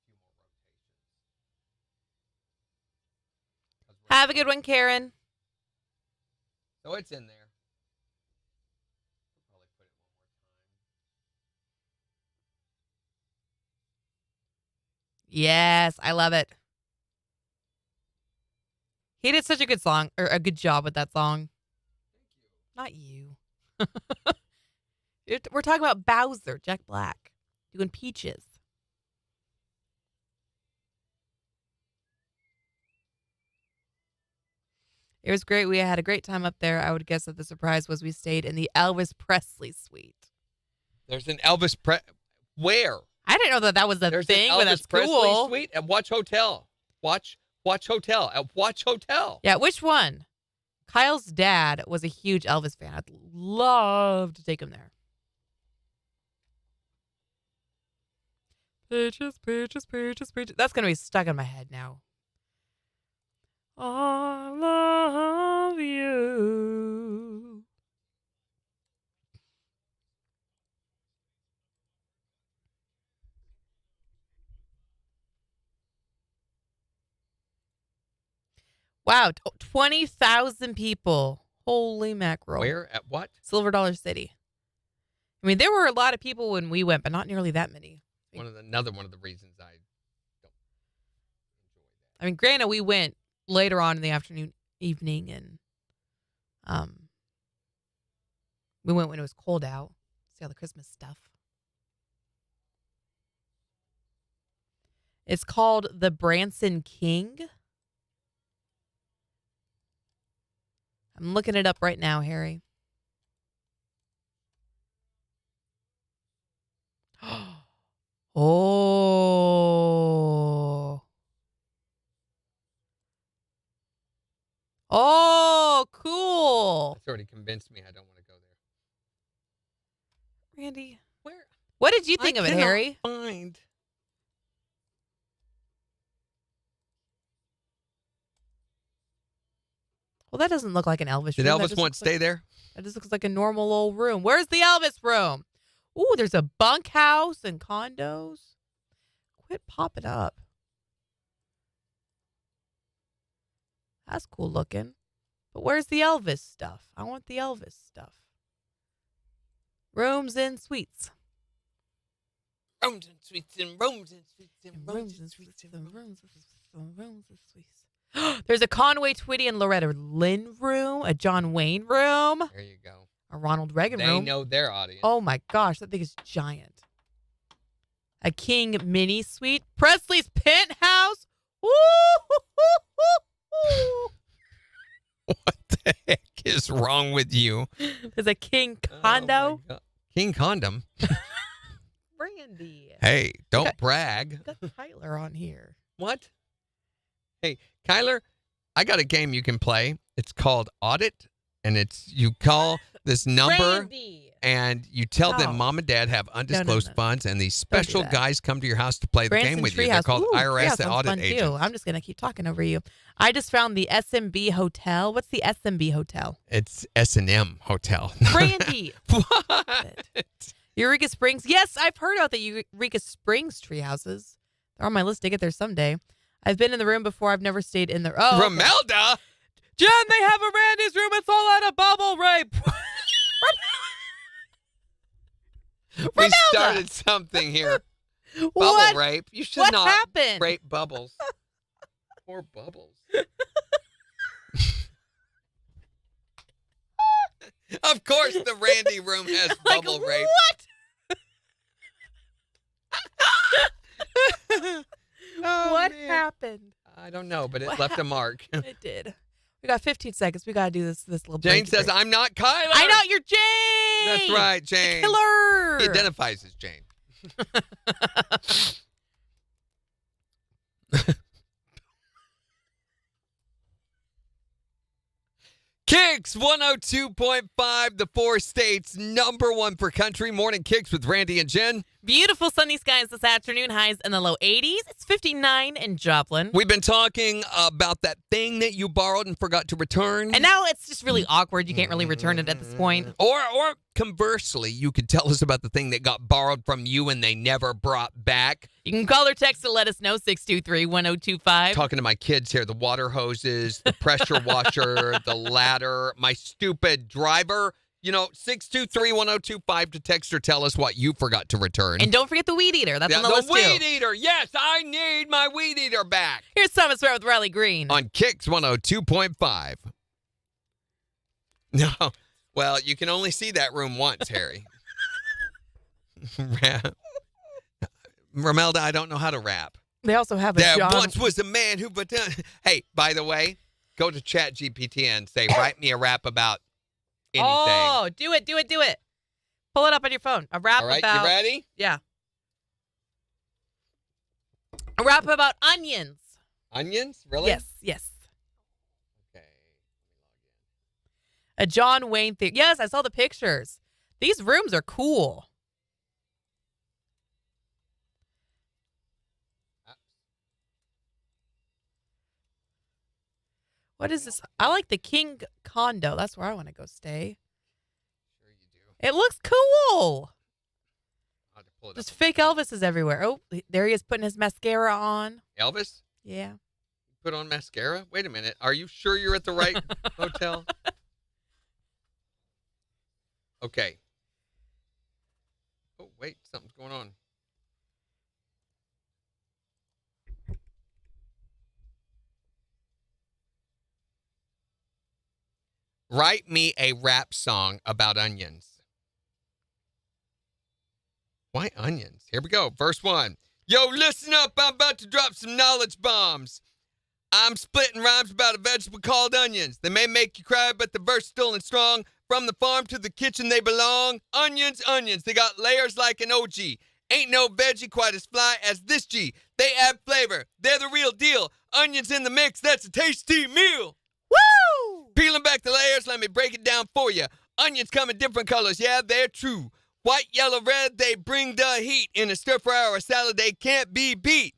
few more rotations. Have a good one, Karen. So it's in there. I'll probably put it one more time. Yes, I love it. He did such a good song, or a good job with that song. Not you. We're talking about Bowser, Jack Black, doing peaches. It was great. We had a great time up there. I would guess that the surprise was we stayed in the Elvis Presley suite. There's an Elvis where? I didn't know that was a There's thing, an but Elvis that's Presley cool. suite at Watch Hotel. Watch Hotel at Watch Hotel. Yeah, which one? Kyle's dad was a huge Elvis fan. I'd love to take him there. Peaches, peaches, peaches, peaches. That's going to be stuck in my head now. I love you. Wow, 20,000 people. Holy mackerel. Where? At what? Silver Dollar City. I mean, there were a lot of people when we went, but not nearly that many. Another one of the reasons I don't enjoy that. I mean, granted, we went later on in the evening, and we went when it was cold out. See all the Christmas stuff. It's called the Branson King. I'm looking it up right now, Harry. Oh, cool. That's already convinced me I don't want to go there. Randy, Where? what did you think of it, Harry? Find. Well, that doesn't look like an Elvis Did room. Elvis once stay there? That just looks like a normal old room. Where's the Elvis room? Ooh, there's a bunkhouse and condos. Quit popping up. That's cool looking. But where's the Elvis stuff? I want the Elvis stuff. Rooms and suites. Rooms and suites and rooms and suites and Rooms and suites and rooms and suites. There's a Conway Twitty and Loretta Lynn room, a John Wayne room, There you go. a Ronald Reagan They room. know their audience. Oh my gosh, that thing is giant. A King mini suite. Presley's penthouse. Woo! What the heck is wrong with you? There's a King Oh, condo. my God. King Condom. Brandy. Hey, don't Okay. brag. Got Tyler on here. What? Hey, Kyler, I got a game you can play. It's called Audit, and it's you call this number Brandy. and you tell No. them mom and dad have undisclosed no. funds, and these Don't do special that. guys come to your house to play the Branson game with you. Treehouse. They're called Ooh, IRS Treehouse the sounds Audit fun, Agents. too. I'm just going to keep talking over you. I just found the SMB Hotel. What's the SMB Hotel? It's S&M Hotel. Brandy. What? Eureka Springs. Yes, I've heard about the Eureka Springs tree houses. They're on my list to get there someday. I've been in the room before. I've never stayed in there. Oh, okay. Romelda? Jen, they have a Randy's room. It's all out of bubble rape. We Romelda! started something here. Bubble What? rape. You should What not happened? rape Bubbles. Poor Bubbles. Of course the Randy room has Like, bubble rape. Oh, What man. happened? I don't know, but it What left a mark. It did. We got 15 seconds. We got to do this little Jane breaky says, break. I'm not Kyler. I know, you're Jane. That's right, Jane. Killer. He identifies as Jane. KIX 102.5, the 4 states, #1 for country. Morning KIX with Randy and Jen. Beautiful sunny skies this afternoon. Highs in the low 80s. It's 59 in Joplin. We've been talking about that thing that you borrowed and forgot to return. And now it's just really awkward. You can't really return it at this point. Or conversely, you could tell us about the thing that got borrowed from you and they never brought back. You can call or text to let us know, 623-1025. Talking to my kids here, the water hoses, the pressure washer, the ladder, my stupid driver. 623-1025 to text or tell us what you forgot to return. And don't forget the weed eater. That's on the list, the weed too. eater. Yes, I need my weed eater back. Here's Thomas Ware with Riley Green. On KIX 102.5. No. Well, you can only see that room once, Harry. Romelda, I don't know how to rap. They also have a There John... once was a man who... Hey, by the way, go to ChatGPT and say, write me a rap about anything. Oh, do it. Pull it up on your phone. A rap All right, about... you ready? Yeah. A rap about onions. Onions? Really? Yes. Okay. A John Wayne thing. Yes, I saw the pictures. These rooms are cool. What is this? I like the King condo. That's where I want to go stay. Sure you do. It looks cool. I'll have to pull it Just up. fake Elvis is everywhere. Oh, there he is putting his mascara on. Elvis? Yeah. Put on mascara? Wait a minute. Are you sure you're at the right hotel? Okay. Oh, wait. Something's going on. Write me a rap song about onions. Why onions? Here we go. Verse 1. Yo, listen up. I'm about to drop some knowledge bombs. I'm splitting rhymes about a vegetable called onions. They may make you cry, but they're versatile and strong. From the farm to the kitchen they belong. Onions, onions. They got layers like an OG. Ain't no veggie quite as fly as this G. They add flavor. They're the real deal. Onions in the mix. That's a tasty meal. Woo! Peeling back the layers, let me break it down for you. Onions come in different colors, yeah, they're true. White, yellow, red, they bring the heat. In a stir-fry or a salad, they can't be beat.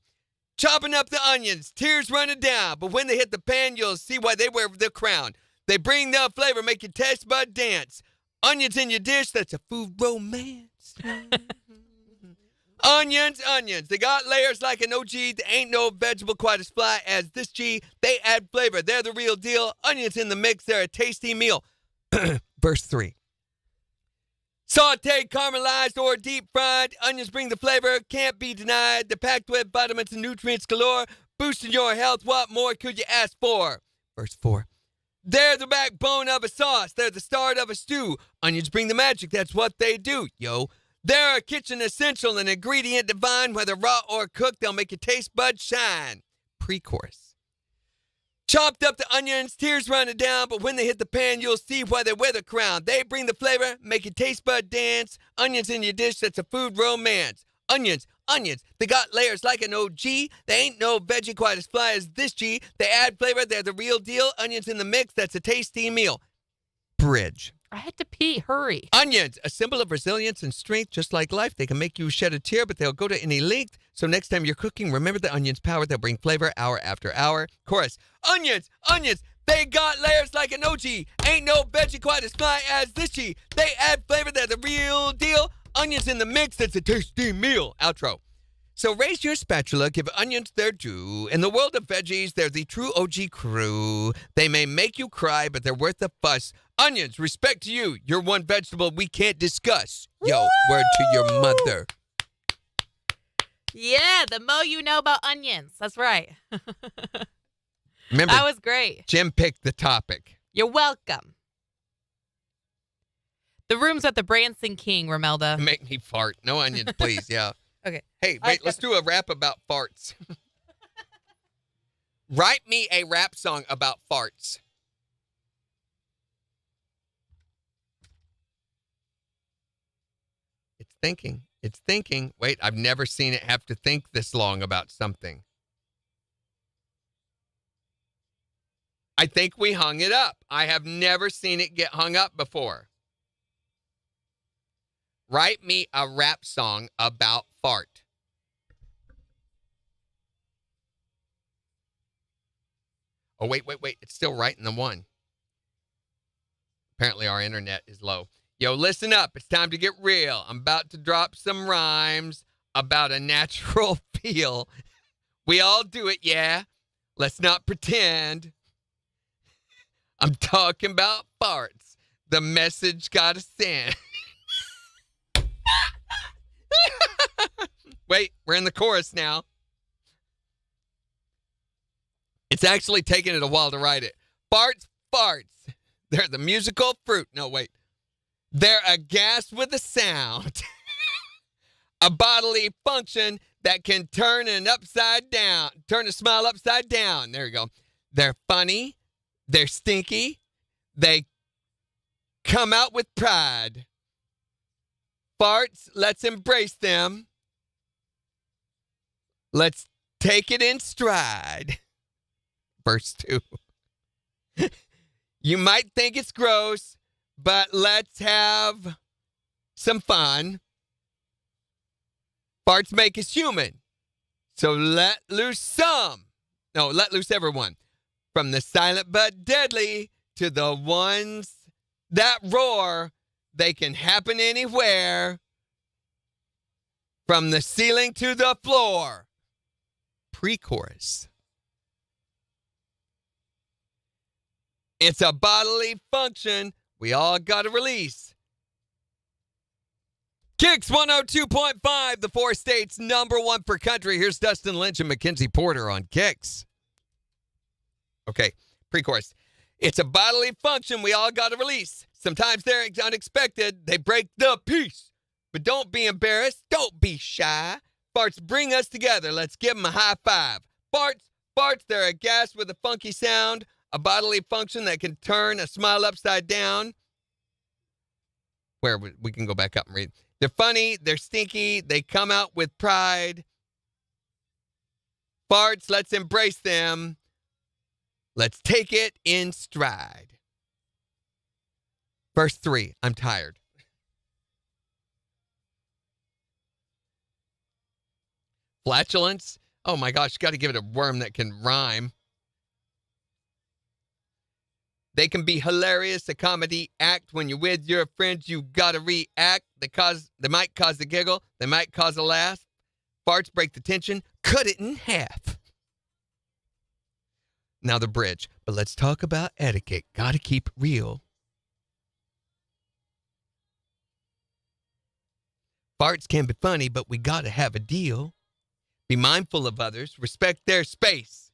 Chopping up the onions, tears running down. But when they hit the pan, you'll see why they wear the crown. They bring the flavor, make your taste bud dance. Onions in your dish, that's a food romance. Onions, onions. They got layers like an OG. There ain't no vegetable quite as fly as this G. They add flavor. They're the real deal. Onions in the mix. They're a tasty meal. Verse 3. Sauteed, caramelized, or deep fried. Onions bring the flavor. Can't be denied. They're packed with vitamins and nutrients galore. Boosting your health. What more could you ask for? Verse 4. They're the backbone of a sauce. They're the start of a stew. Onions bring the magic. That's what they do, yo. They're a kitchen essential, an ingredient divine. Whether raw or cooked, they'll make your taste buds shine. Pre-course. Chopped up the onions, tears running down, but when they hit the pan, you'll see why they wear the crown. They bring the flavor, make your taste bud dance. Onions in your dish, that's a food romance. Onions, onions, they got layers like an OG. They ain't no veggie quite as fly as this G. They add flavor, they're the real deal. Onions in the mix, that's a tasty meal. Bridge. I had to pee. Hurry. Onions, a symbol of resilience and strength, just like life. They can make you shed a tear, but they'll go to any length. So next time you're cooking, remember the onion's power. They'll bring flavor hour after hour. Chorus. Onions, onions, they got layers like an OG. Ain't no veggie quite as fly as this G. They add flavor, they're the real deal. Onions in the mix, it's a tasty meal. Outro. So raise your spatula, give onions their due. In the world of veggies, they're the true OG crew. They may make you cry, but they're worth the fuss. Onions, respect to you. You're one vegetable we can't discuss. Yo, word to your mother. Yeah, the more you know about onions. That's right. Remember, that was great. Jim picked the topic. You're welcome. The room's at the Branson King, Romelda. Make me fart. No onions, please. Yeah. Okay. Hey, wait, let's do a rap about farts. Write me a rap song about farts. It's thinking. It's thinking. Wait, I've never seen it have to think this long about something. I think we hung it up. I have never seen it get hung up before. Write me a rap song about fart. Oh, wait. It's still writing the one. Apparently our internet is low. Yo, listen up. It's time to get real. I'm about to drop some rhymes about a natural feel. We all do it, yeah? Let's not pretend. I'm talking about farts. The message gotta send. Wait, we're in the chorus now. It's actually taking it a while to write it. Farts, farts. They're the musical fruit. No, wait. They're a gas with a sound. A bodily function that can turn a smile upside down. There you go. They're funny. They're stinky. They come out with pride. Farts, let's embrace them. Let's take it in stride. Verse 2. You might think it's gross, but let's have some fun. Farts make us human. So let loose everyone. From the silent but deadly to the ones that roar, they can happen anywhere. From the ceiling to the floor. Pre-chorus. It's a bodily function we all got to release. KIX 102.5, the 4 states #1 for country. Here's Dustin Lynch and Mackenzie Porter on KIX. Okay, pre-chorus. It's a bodily function we all got to release. Sometimes they're unexpected. They break the peace. But don't be embarrassed. Don't be shy. Farts bring us together. Let's give them a high five. Farts, they're a gas with a funky sound. A bodily function that can turn a smile upside down. Where we can go back up and read. They're funny. They're stinky. They come out with pride. Farts, let's embrace them. Let's take it in stride. Verse 3, I'm tired. Flatulence? Oh my gosh, got to give it a worm that can rhyme. They can be hilarious, a comedy act. When you're with your friends, you got to react. They might cause a giggle. They might cause a laugh. Farts break the tension. Cut it in half. Now the bridge. But let's talk about etiquette. Got to keep it real. Farts can be funny, but we got to have a deal. Be mindful of others. Respect their space.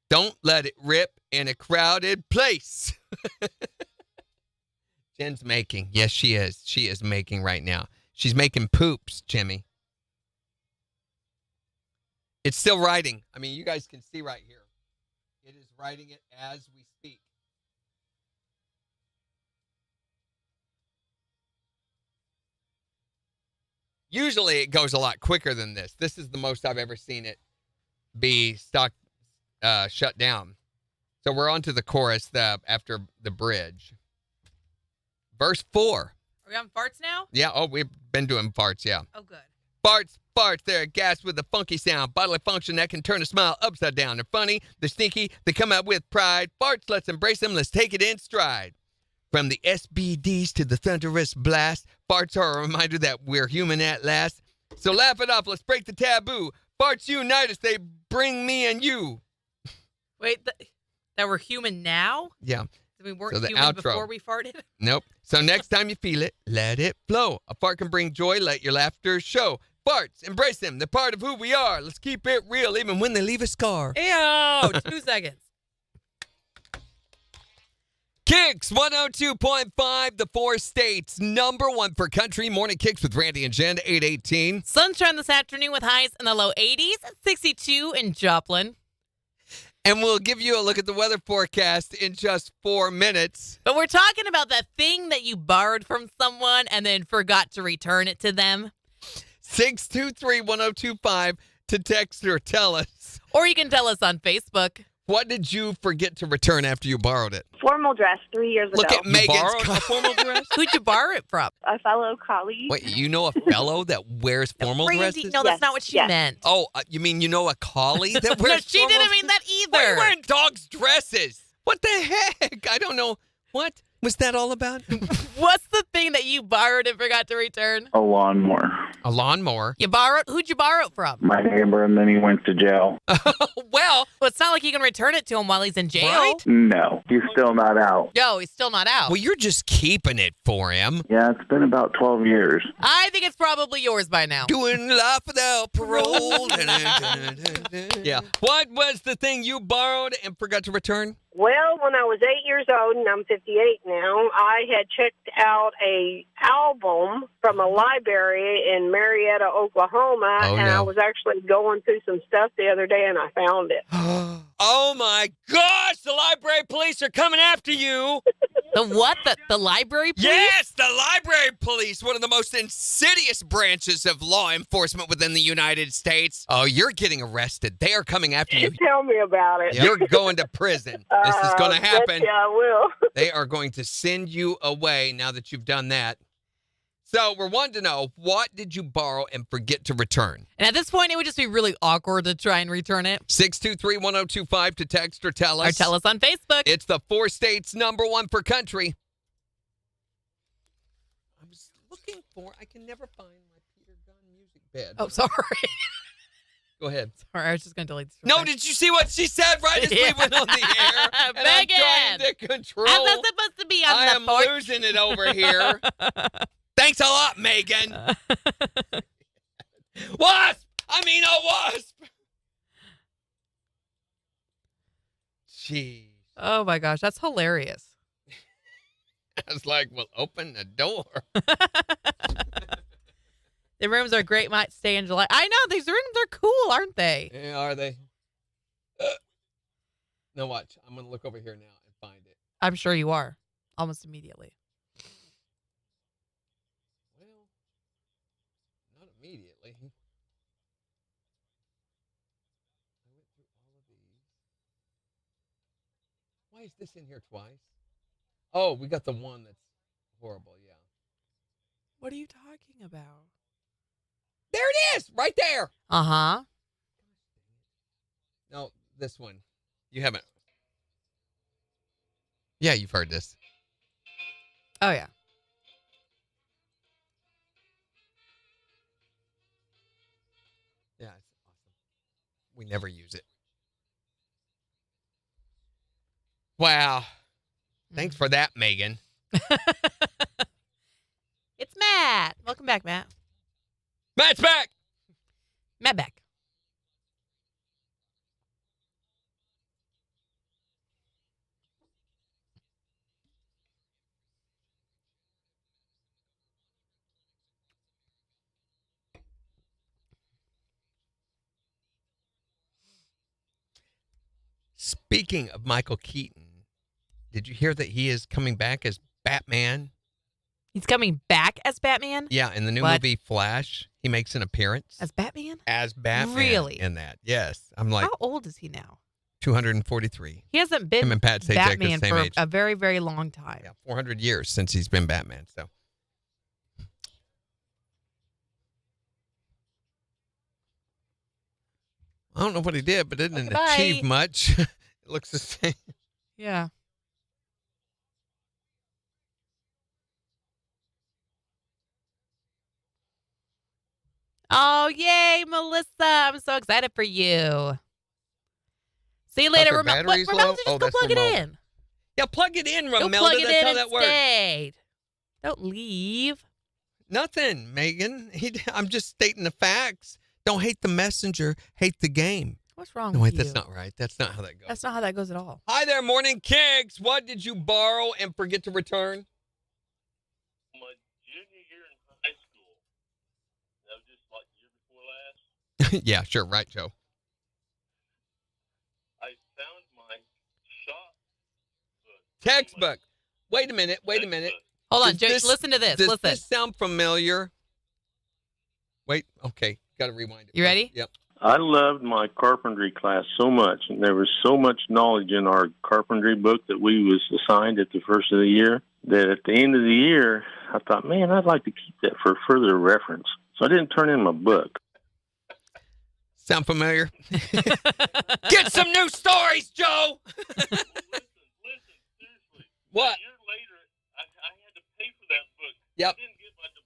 Don't let it rip in a crowded place. Jen's making. Yes, she is. She is making right now. She's making poops, Jimmy. It's still writing. I mean, you guys can see right here. It is writing it as we speak. Usually it goes a lot quicker than this. This is the most I've ever seen it be shut down. So we're on to the chorus after the bridge. Verse 4. Are we on farts now? Yeah, we've been doing farts, yeah. Oh, good. Farts, they're a gas with a funky sound. Bodily function that can turn a smile upside down. They're funny, they're sneaky, they come out with pride. Farts, let's embrace them, let's take it in stride. From the SBDs to the thunderous blast, farts are a reminder that we're human at last. So laugh it off, let's break the taboo. Farts unite us, they bring me and you. Wait, that we're human now? Yeah. We weren't So the human outro. before we farted? Nope. So next time you feel it, let it flow. A fart can bring joy, let your laughter show. Farts, embrace them, they're part of who we are. Let's keep it real, even when they leave a scar. Ew, 2 seconds. KIX 102.5, the 4 states, #1 for country. Morning KIX with Randy and Jen, 8:18. Sunshine this afternoon with highs in the low 80s, 62 in Joplin. And we'll give you a look at the weather forecast in just 4 minutes. But we're talking about that thing that you borrowed from someone and then forgot to return it to them. 623-1025 to text or tell us. Or you can tell us on Facebook. What did you forget to return after you borrowed it? Formal dress 3 years Look ago. at Megan's borrowed a formal dress? Who'd you borrow it from? A fellow colleague. Wait, you know a fellow that wears formal Randy, dresses? no, that's Yes, not what she yes. meant. Oh, you mean you know a collie that No, wears she formal didn't mean that Why are you either. wearing dogs' dresses? What the heck? I don't know. What was that all about? What's the thing that you borrowed and forgot to return? A lawnmower. A lawnmower. You borrowed? Who'd you borrow it from? My neighbor, and then he went to jail. Well, It's not like you can return it to him while he's in jail. Right? No, he's still not out. No, he's still not out. well, you're just keeping it for him. Yeah, it's been about 12 years. I think it's probably yours by now. Doing life without parole. Yeah. What was the thing you borrowed and forgot to return? Well, when I was 8 years old, and I'm 58 now, I had checked out a album from a library in Marietta, Oklahoma, Oh, and no. I was actually going through some stuff the other day, and I found it. Oh my gosh, the library police are coming after you. The what? The library police? Yes, the library police, one of the most insidious branches of law enforcement within the United States. Oh, you're getting arrested. They are coming after you. Tell me about it. You're going to prison. This is going to happen. Yeah, I will. They are going to send you away now that you've done that. So we're wanting to know, what did you borrow and forget to return? And at this point, it would just be really awkward to try and return it. 623-1025 to text or tell us. Or tell us on Facebook. It's the 4 states #1 for country. I was looking for, I can never find my Peter Gunn music bed. Oh, sorry. Go ahead. Sorry, I was just going to delete this. No, did you see what she said right as we went on the air? And Megan! I'm trying to control. I'm not supposed to be on I the am porch. losing it over here. Thanks a lot, Megan. Wasp! I mean a wasp! Jeez. Oh, my gosh. That's hilarious. I was like, well, open the door. The rooms are great. Might stay in July. I know. These rooms are cool, aren't they? Yeah, are they? No, watch. I'm going to look over here now and find it. I'm sure you are. Almost immediately. Well, not immediately. I went through all of these. Why is this in here twice? Oh, we got the one that's horrible, yeah. What are you talking about? There it is, right there. Uh-huh. No, this one. You haven't. Yeah, you've heard this. Oh, yeah. Yeah, it's awesome. We never use it. Wow. Thanks for that, Megan. It's Matt. Welcome back, Matt. Matt's back. Matt back. Speaking of Michael Keaton, did you hear that he is coming back as Batman? He's coming back as Batman? Yeah, in the new What? movie Flash, he makes an appearance. As Batman? As Batman. Really? In that, yes. I'm like, How old is he now? 243. He hasn't been Him and Pat Sajak are the Batman same for age. a very, very long time. Yeah, 400 years since he's been Batman, so. I don't know what he did, but it didn't Okay, achieve bye. much. It looks the same. Yeah. Oh, yay, Melissa. I'm so excited for you. See you later. their batteries low? Just Oh, go that's plug it remote. in. Yeah, plug it in, Go Romelda. plug it That's in how that works. instead. Don't leave. Nothing, Megan. I'm just stating the facts. Don't hate the messenger, hate the game. What's wrong No, with wait, you? that's not right. That's not how that goes. That's not how that goes at all. Hi there, Morning KIX. What did you borrow and forget to return? My junior year in high school. That was just like the year before last. Yeah, sure. Right, Joe. I found my shop book. Textbook. Wait a minute. Wait a minute. Hold on, Does Joe. this- Listen to this. Does Listen. this sound familiar? Wait. Okay. Got to rewind it. You ready? Yep. I loved my carpentry class so much, and there was so much knowledge in our carpentry book that we was assigned at the first of the year that at the end of the year, I thought, man, I'd like to keep that for further reference. So I didn't turn in my book. Sound familiar? Get some new stories, Joe. Listen, seriously. What? A year later, I had to pay for that book. Yep. I didn't get my diploma.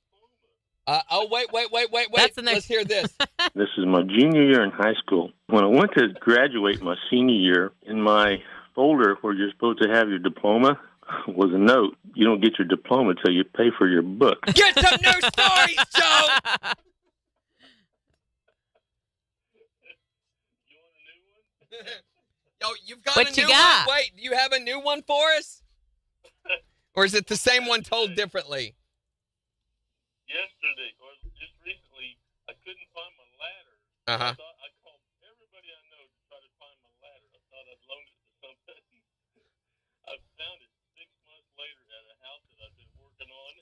Wait. That's the next- Let's hear this. This is my junior year in high school. When I went to graduate my senior year, in my folder where you're supposed to have your diploma was a note. You don't get your diploma until you pay for your book. Get some new stories, Joe. You want a new one? Yo, you've got What a you new got? one. Wait, do you have a new one for us? Or is it the same one told differently? Yesterday, or just recently, I couldn't find my ladder. Uh-huh. I called everybody I know to try to find my ladder. I thought I'd loaned it to somebody. I found it 6 months later at a house that I've been working on.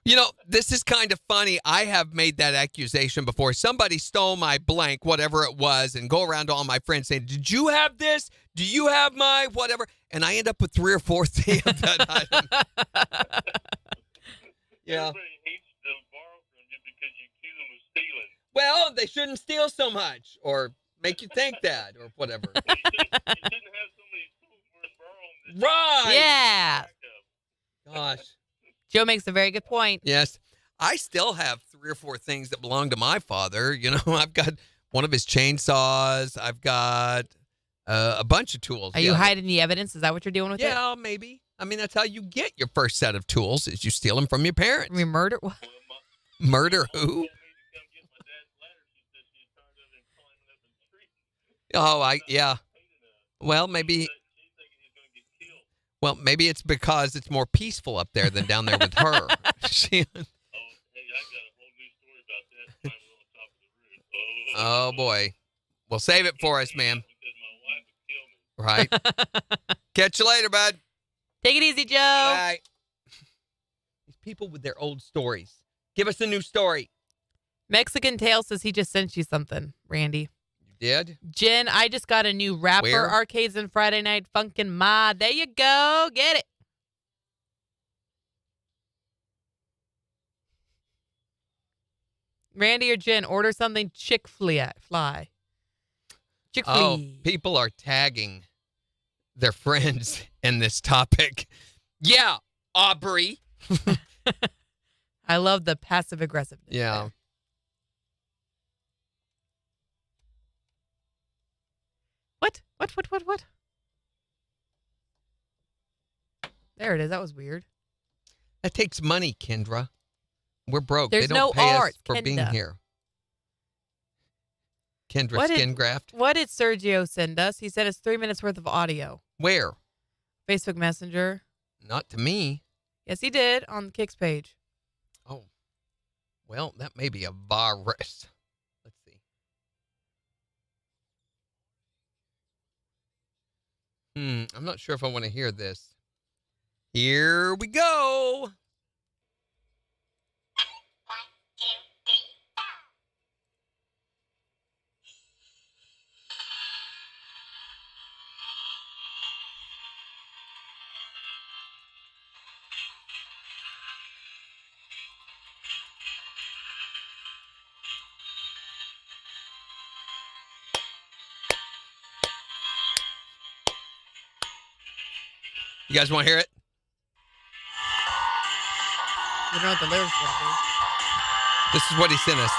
You know, this is kind of funny. I have made that accusation before. Somebody stole my blank, whatever it was, and go around to all my friends saying, did you have this? Do you have my whatever? And I end up with 3 or 4 things of that item. Yeah. Everybody hates to borrow from you because you accuse them of stealing. Well, they shouldn't steal so much or make you think that or whatever. You shouldn't have so many tools worth borrowing. Right. Yeah. Gosh. Joe makes a very good point. Yes. I still have 3 or 4 things that belong to my father. You know, I've got one of his chainsaws. I've got a bunch of tools. Are you hiding the evidence? Is that what you're doing with it? Yeah, maybe. I mean, that's how you get your first set of tools is you steal them from your parents. We murder? What? Murder who? Oh, yeah. Well, maybe. Well, maybe it's because it's more peaceful up there than down there with her. Oh, boy. Well, save it for us, ma'am. Right. Catch you later, bud. Take it easy, Joe. Bye. These people with their old stories. Give us a new story. Mexican Tail says he just sent you something, Randy. You did? Jen, I just got a new Rapper Where? Arcades and Friday Night Funkin' Ma. There you go. Get it. Randy or Jen, order something Chick-fil-A. Oh, people are tagging their friends in this topic. Yeah, Aubrey. I love the passive aggressiveness. Yeah. There. What? There it is. That was weird. That takes money, Kendra. We're broke. There's they don't no pay art, us for Kendra. being here. Kendra Skin Graft. What did Sergio send us? He said it's 3 minutes worth of audio. Where? Facebook Messenger. Not to me. Yes, he did on the KIX page. Oh. Well, that may be a virus. Let's see. I'm not sure if I want to hear this. Here we go. You guys want to hear it? You know what the lyrics going to be. This is what he sent us.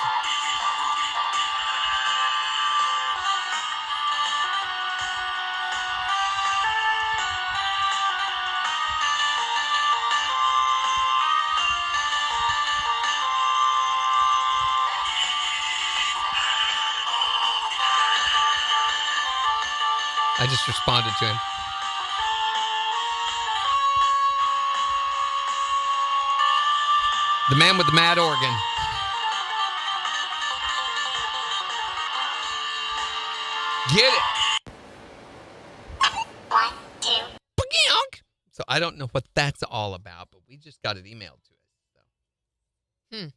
I just responded to him. The man with the mad organ. Get it. 1, 2. So I don't know what that's all about, but we just got it emailed to us. So.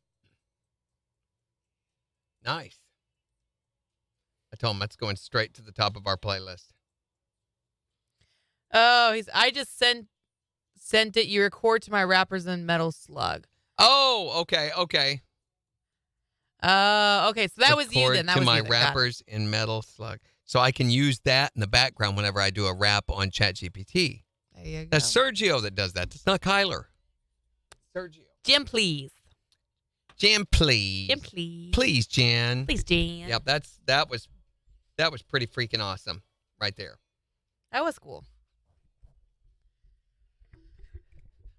Nice. I told him that's going straight to the top of our playlist. Oh, I just sent it. You record to my rappers and Metal Slug. Oh, okay. Okay, so that was you then. That to was my you then. rappers in Metal Slug. So I can use that in the background whenever I do a rap on ChatGPT. There you go. That's Sergio that does that. It's not Kyler. Sergio. Jim, please. Jan, please. Jim, please. Please, Jan. Please, Jan. Yep, that was pretty freaking awesome right there. That was cool.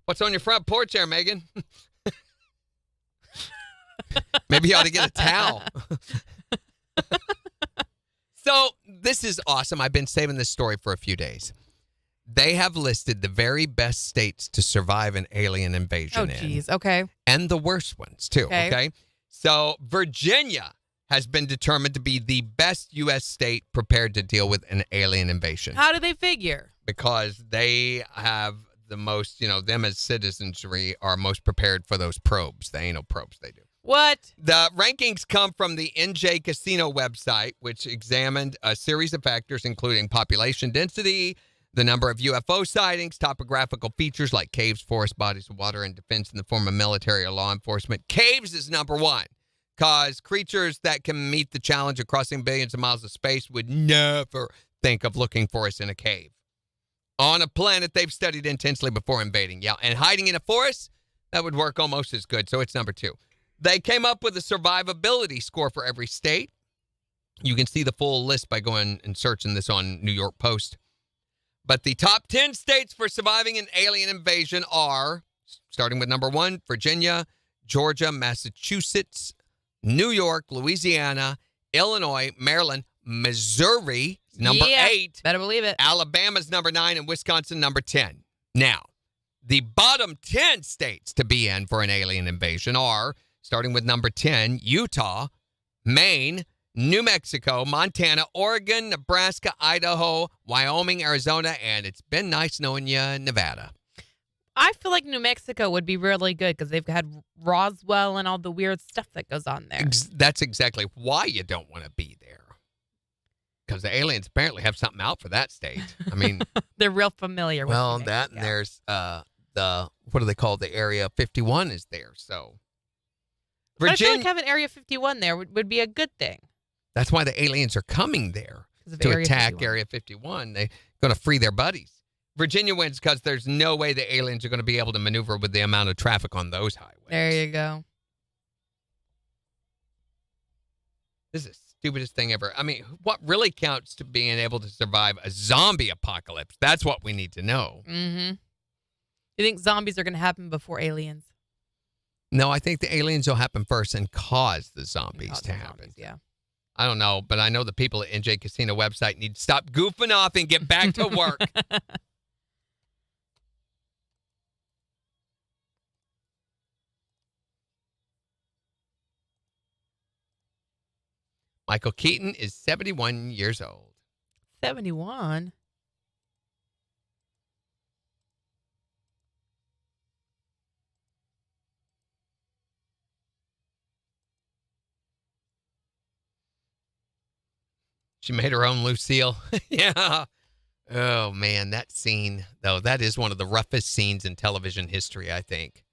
What's on your front porch there, Megan? Maybe you ought to get a towel. So this is awesome. I've been saving this story for a few days. They have listed the very best states to survive an alien invasion in. Oh, geez. Okay. And the worst ones, too. Okay. So Virginia has been determined to be the best U.S. state prepared to deal with an alien invasion. How do they figure? Because they have the most, them as citizenry are most prepared for those probes, the anal probes they do. What? The rankings come from the NJ Casino website, which examined a series of factors, including population density, the number of UFO sightings, topographical features like caves, forests, bodies of water, and defense in the form of military or law enforcement. Caves is number one, because creatures that can meet the challenge of crossing billions of miles of space would never think of looking for us in a cave. On a planet they've studied intensely before invading. Yeah, and hiding in a forest, that would work almost as good, so it's number two. They came up with a survivability score for every state. You can see the full list by going and searching this on New York Post. But the top 10 states for surviving an alien invasion are, starting with number 1, Virginia, Georgia, Massachusetts, New York, Louisiana, Illinois, Maryland, Missouri, number 8. Better believe it. Alabama's number 9, and Wisconsin number 10. Now, the bottom 10 states to be in for an alien invasion are, starting with number 10, Utah, Maine, New Mexico, Montana, Oregon, Nebraska, Idaho, Wyoming, Arizona, and it's been nice knowing you, Nevada. I feel like New Mexico would be really good because they've had Roswell and all the weird stuff that goes on there. That's exactly why you don't want to be there. Because the aliens apparently have something out for that state. I mean, they're real familiar with well, that and there's the, what do they call it? The Area 51 is there. So But I feel like Virginia. having Area 51 there would be a good thing. That's why the aliens are coming there Because of to Area attack 51. Area 51. They're going to free their buddies. Virginia wins because there's no way the aliens are going to be able to maneuver with the amount of traffic on those highways. There you go. This is the stupidest thing ever. I mean, what really counts to being able to survive a zombie apocalypse? That's what we need to know. Mm-hmm. You think zombies are going to happen before aliens? No, I think the aliens will happen first and cause the zombies to happen. Yeah. I don't know, but I know the people at NJ Casino website need to stop goofing off and get back to work. Michael Keaton is 71 years old. 71? She made her own Lucille. Yeah. Oh, man, that scene, though, that is one of the roughest scenes in television history, I think,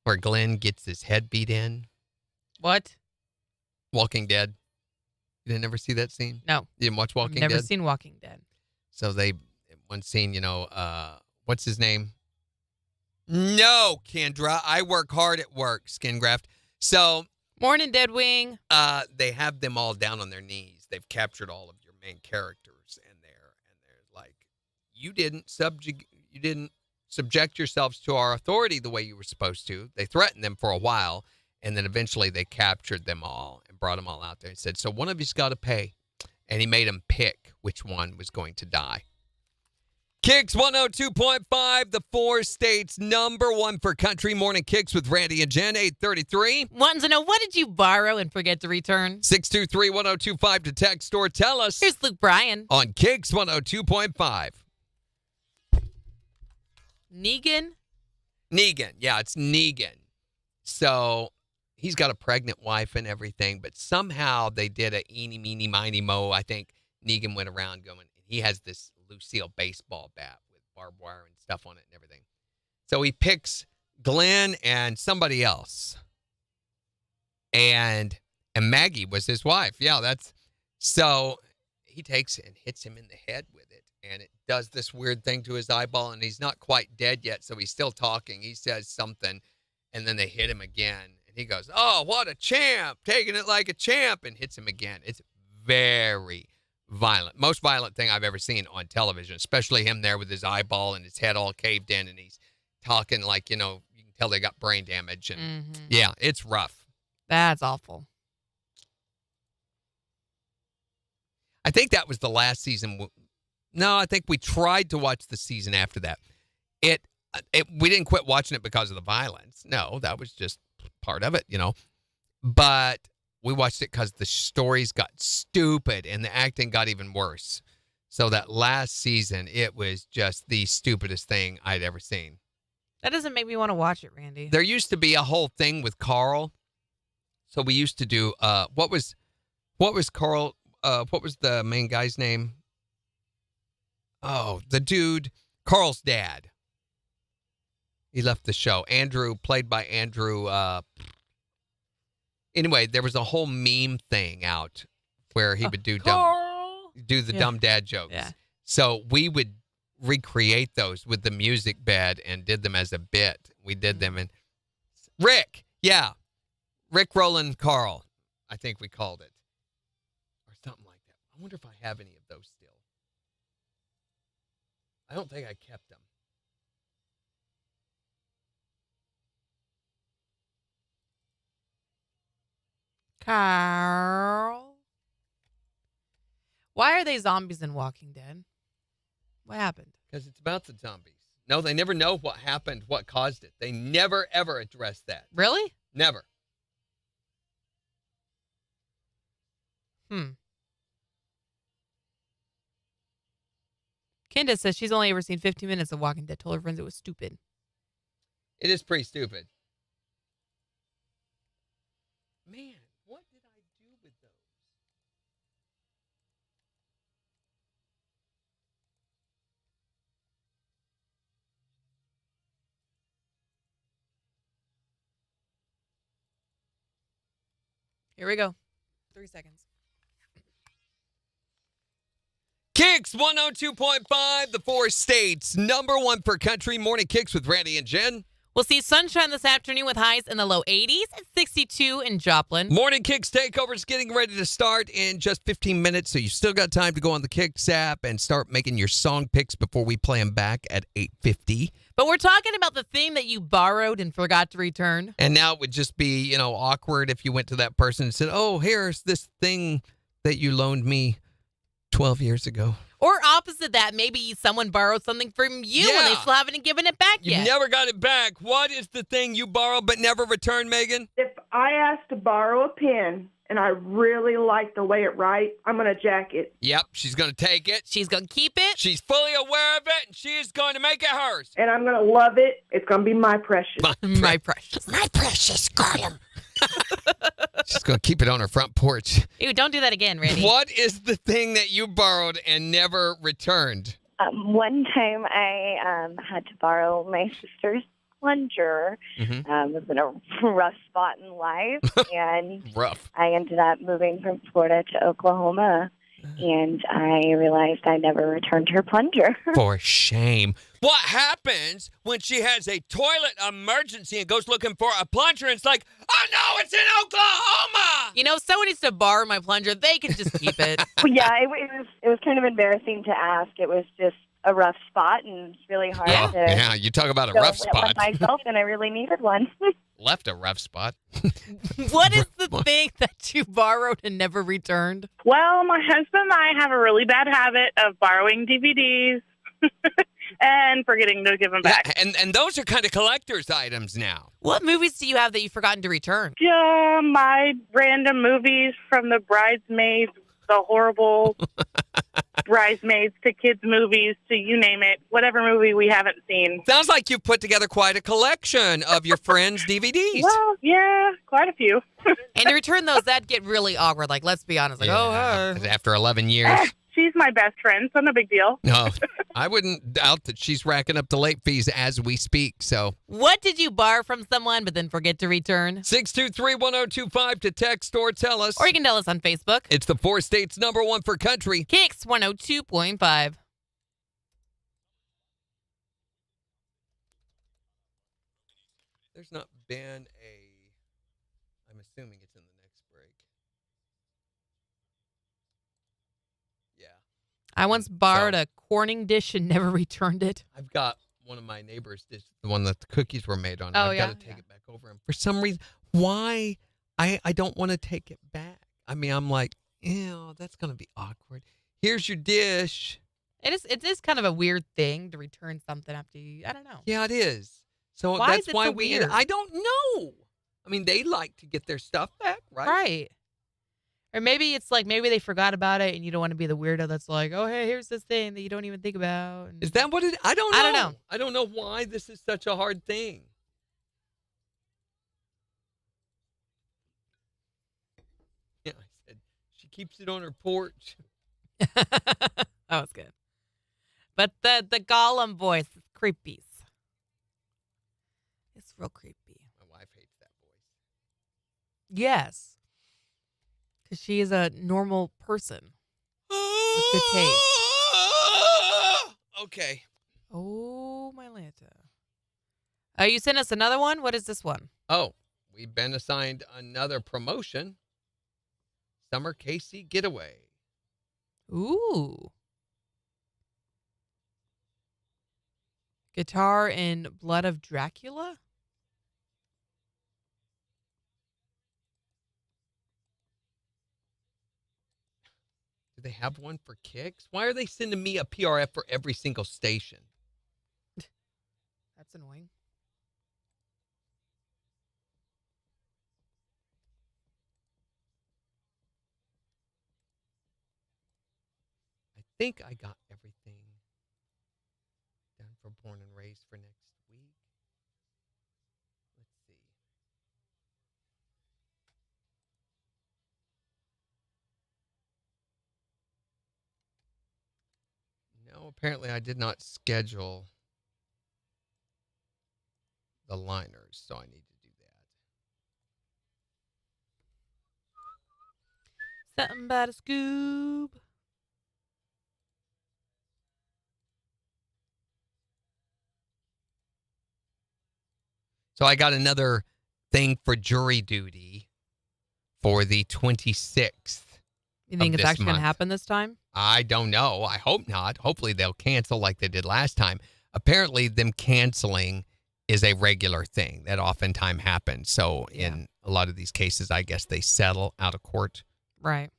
where Glenn gets his head beat in. What? Walking Dead. You didn't ever see that scene? No. You didn't watch Walking Dead? Never seen Walking Dead. So they, one scene, what's his name? No, Kendra. I work hard at work, skin graft. So. Morning, Deadwing. They have them all down on their knees. They've captured all of your main characters, and they're like, you didn't subject yourselves to our authority the way you were supposed to. They threatened them for a while, and then eventually they captured them all and brought them all out there and said, so one of you's got to pay. And he made them pick which one was going to die. KIX 102.5, the 4 states #1 for country. Morning KIX with Randy and Jen, 8:33. Want to know, what did you borrow and forget to return? 623-1025 to text or tell us. Here's Luke Bryan. On KIX 102.5. Negan. Yeah, it's Negan. So he's got a pregnant wife and everything, but somehow they did a eeny, meeny, miny, mo. I think Negan went around going, he has this Lucille baseball bat with barbed wire and stuff on it and everything. So he picks Glenn and somebody else. And Maggie was his wife. Yeah, so he takes and hits him in the head with it. And it does this weird thing to his eyeball, and he's not quite dead yet, so he's still talking. He says something, and then they hit him again. And he goes, oh, what a champ, taking it like a champ, and hits him again. It's very violent. Most violent thing I've ever seen on television, especially him there with his eyeball and his head all caved in, and he's talking like, you can tell they got brain damage. And yeah, it's rough. That's awful. I think that was the last season. No, I think we tried to watch the season after that. We didn't quit watching it because of the violence. No, that was just part of it, But we watched it because the stories got stupid and the acting got even worse. So that last season, it was just the stupidest thing I'd ever seen. That doesn't make me want to watch it, Randy. There used to be a whole thing with Carl. So we used to do, what was Carl, what was the main guy's name? Oh, the dude, Carl's dad. He left the show. Andrew, played by Andrew. Anyway, there was a whole meme thing out where he would do the dumb dad jokes. Yeah. So we would recreate those with the music bed and did them as a bit. We did them, and Rick Roland Carl, I think we called it, or something like that. I wonder if I have any of those still. I don't think I kept them. Carl. Why are they zombies in Walking Dead? What happened? Because it's about the zombies. No, they never know what happened, what caused it. They never, ever address that. Really? Never. Kendra says she's only ever seen 15 minutes of Walking Dead. Told her friends it was stupid. It is pretty stupid. Man, what did I do with those? Here we go. 3 seconds. KIX 102.5, the 4 states, #1 for country. Morning KIX with Randy and Jen. We'll see sunshine this afternoon with highs in the low 80s and 62 in Joplin. Morning KIX takeover is getting ready to start in just 15 minutes, so you still got time to go on the KIX app and start making your song picks before we play them back at 8:50. But we're talking about the thing that you borrowed and forgot to return. And now it would just be, awkward if you went to that person and said, oh, here's this thing that you loaned me 12 years ago. Or opposite that, maybe someone borrowed something from you and they still haven't given it back yet. You never got it back. What is the thing you borrowed but never returned, Megan? If I ask to borrow a pen and I really like the way it writes, I'm going to jack it. Yep, she's going to take it. She's going to keep it. She's fully aware of it, and she is going to make it hers. And I'm going to love it. It's going to be my precious. My precious. My precious Gollum. She's going to keep it on her front porch. Ew, don't do that again, Randy. What is the thing that you borrowed and never returned? One time I had to borrow my sister's plunger. Was in a rough spot in life, and Rough. I ended up moving from Florida to Oklahoma, and I realized I never returned her plunger. For shame. What happens when she has a toilet emergency and goes looking for a plunger and it's like, oh no, it's in Oklahoma! If someone needs to borrow my plunger, they can just keep it. Well, yeah, it was kind of embarrassing to ask. It was just a rough spot, and it's really hard to. Yeah, you talk about a rough spot. Myself, and I really needed one. Left a rough spot. What is the thing that you borrowed and never returned? Well, my husband and I have a really bad habit of borrowing DVDs and forgetting to give them back. And those are kind of collector's items now. What movies do you have that you've forgotten to return? Yeah, my random movies from the Bridesmaids, the horrible Bridesmaids to kids movies to you name it, whatever movie we haven't seen. Sounds like you've put together quite a collection of your friends' DVDs. Well, yeah, quite a few. And to return those, that'd get really awkward. Like, let's be honest. Like, After 11 years. She's my best friend, so no big deal. No, I wouldn't doubt that she's racking up the late fees as we speak, so. What did you borrow from someone but then forget to return? 623-1025 to text or tell us. Or you can tell us on Facebook. It's the 4 states #1 for country. KIX 102.5. There's not been I'm assuming it's in the next break. Yeah. I once borrowed a Corning dish and never returned it. I've got one of my neighbor's dishes, the one that the cookies were made on. Oh, I've got to take it back over. And for some reason, why? I don't want to take it back. I mean, I'm like, ew, that's going to be awkward. Here's your dish. It is kind of a weird thing to return something after you, I don't know. Yeah, it is. So Why that's is it why so we. weird? I don't know. I mean, they like to get their stuff back, right? Right. Or maybe it's like, maybe they forgot about it and you don't want to be the weirdo that's like, oh, hey, here's this thing that you don't even think about. Is that what it? I don't know. I don't know. I don't know why this is such a hard thing. Yeah, I said she keeps it on her porch. That was good. But the Gollum voice is creepy. It's real creepy. My wife hates that voice. Yes. Because she is a normal person with good taste. Okay. Oh, my Lanta. You sent us another one? What is this one? Oh, we've been assigned another promotion. Summer KC Getaway. Ooh. Guitar in Blood of Dracula? Do they have one for KIX? Why are they sending me a PRF for every single station? That's annoying. I think I got everything done for Born and Raised for next week. Let's see. No, apparently I did not schedule the liners, so I need to do Something about a Scoob. So I got another thing for jury duty for the 26th. You think of it's this actually going to month. happen this time? I don't know. I hope not. Hopefully they'll cancel like they did last time. Apparently them canceling is a regular thing that oftentimes happens. So in a lot of these cases, I guess they settle out of court. Right.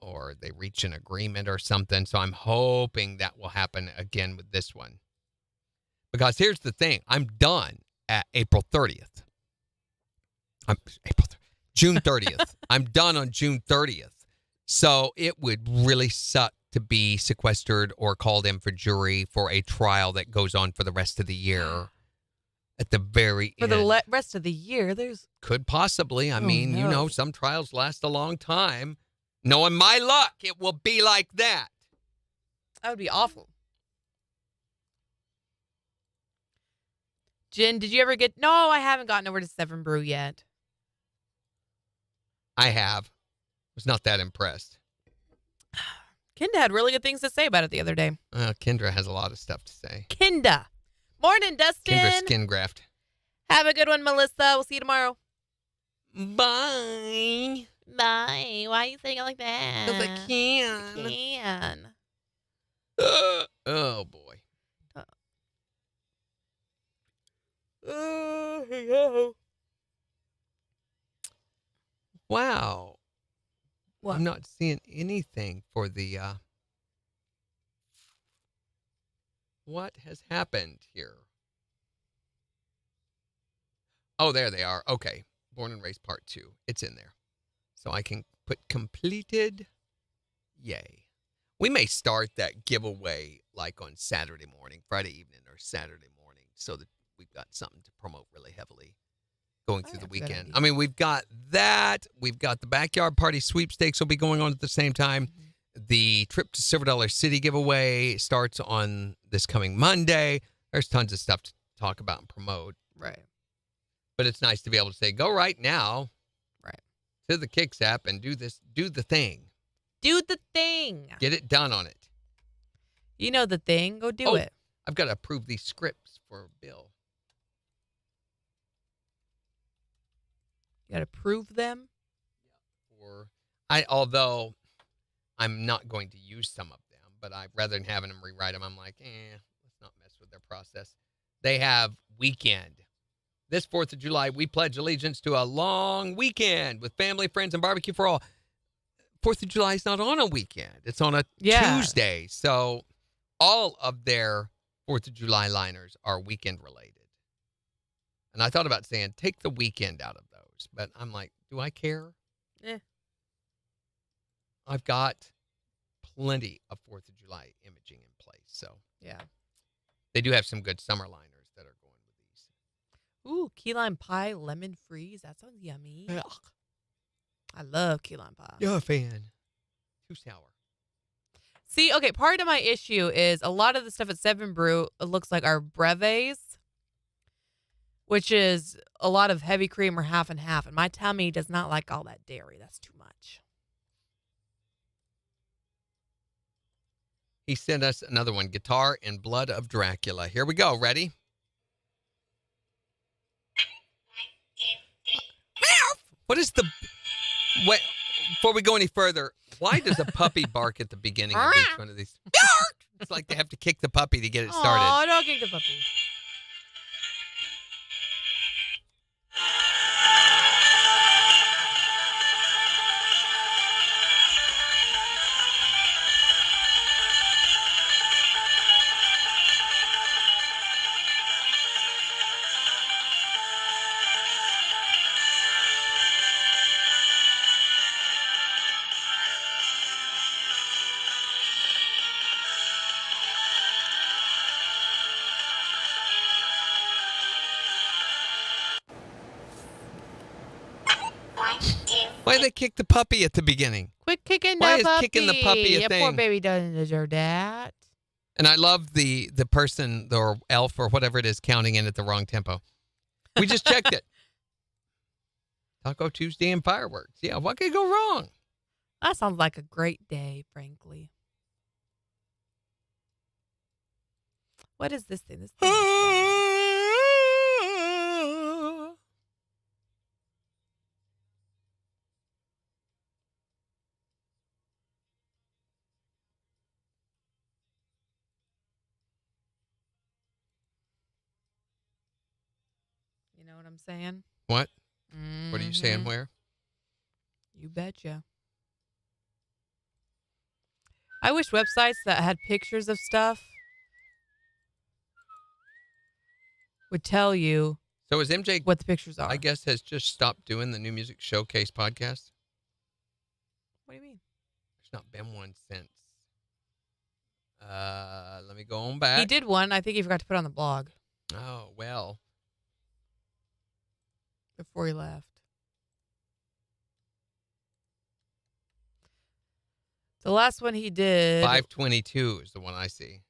Or they reach an agreement or something. So I'm hoping that will happen again with this one. Because here's the thing. I'm done at April 30th. June 30th. I'm done on June 30th. So it would really suck to be sequestered or called in for jury for a trial that goes on for the rest of the year. At the very For end. the rest of the year, there's... Could possibly. I mean, you no. know, some trials last a long time. Knowing my luck, it will be like that. That would be awful. Jen, did you ever get... No, I haven't gotten over to Seven Brew yet. I have. Was not that impressed. Kinda had really good things to say about it the other day. Kendra has a lot of stuff to say. Kinda. Morning, Dustin. Kendra skin graft. Have a good one, Melissa. We'll see you tomorrow. Bye. Bye. Why are you saying it like that? Because I can. I can. Oh, boy. Wow. What? I'm not seeing anything for the, what has happened here? Oh, there they are. Okay. Born and Raised Part 2. It's in there. So I can put completed. Yay. We may start that giveaway like on Saturday morning, Friday evening or Saturday morning, so that we've got something to promote really heavily going through the weekend. I mean, we've got that. We've got the Backyard Party Sweepstakes will be going on at the same time. The Trip to Silver Dollar City giveaway starts on this coming Monday. There's tons of stuff to talk about and promote. Right. But it's nice to be able to say, go right now. Right. To the KIX app and do this, do the thing. Do the thing. Get it done on it. You know the thing. Go do it. I've got to approve these scripts for Bill. You got to prove them. Although I'm not going to use some of them, but rather than having them rewrite them, I'm like, let's not mess with their process. They have weekend. This 4th of July, we pledge allegiance to a long weekend with family, friends, and barbecue for all. 4th of July is not on a weekend. It's on a Tuesday. So all of their 4th of July liners are weekend related. And I thought about saying, take the weekend out of those. But I'm like, do I care? I've got plenty of 4th of July imaging in place. So yeah, they do have some good summer liners that are going with these. Ooh, key lime pie, lemon freeze. That sounds yummy. Ugh. I love key lime pie. You're a fan. Too sour. See, okay, part of my issue is a lot of the stuff at Seven Brew, it looks like our breves, which is a lot of heavy cream or half and half. And my tummy does not like all that dairy. That's too much. He sent us another one, Guitar and Blood of Dracula. Here we go. Ready? What is the... Wait, before we go any further, why does a puppy bark at the beginning of each one of these? It's like they have to kick the puppy to get it started. Oh, don't kick the puppy. Why did they kick the puppy at the beginning? Quit kicking Why the puppy. is kicking the puppy a That thing? poor baby doesn't deserve that. And I love the person or elf or whatever it is counting in at the wrong tempo. We just checked it. Taco Tuesday and fireworks. Yeah, what could go wrong? That sounds like a great day, frankly. What is this thing? This thing You know what I'm saying? What? What are you saying? Mhm. Where? You betcha. I wish websites that had pictures of stuff would tell you So is MJ, what the pictures are. I guess, has just stopped doing the New Music Showcase podcast? What do you mean? There's not been one since. Let me go on back. He did one. I think he forgot to put it on the blog Oh, well. before he left. The last one he did. 522 is the one I see.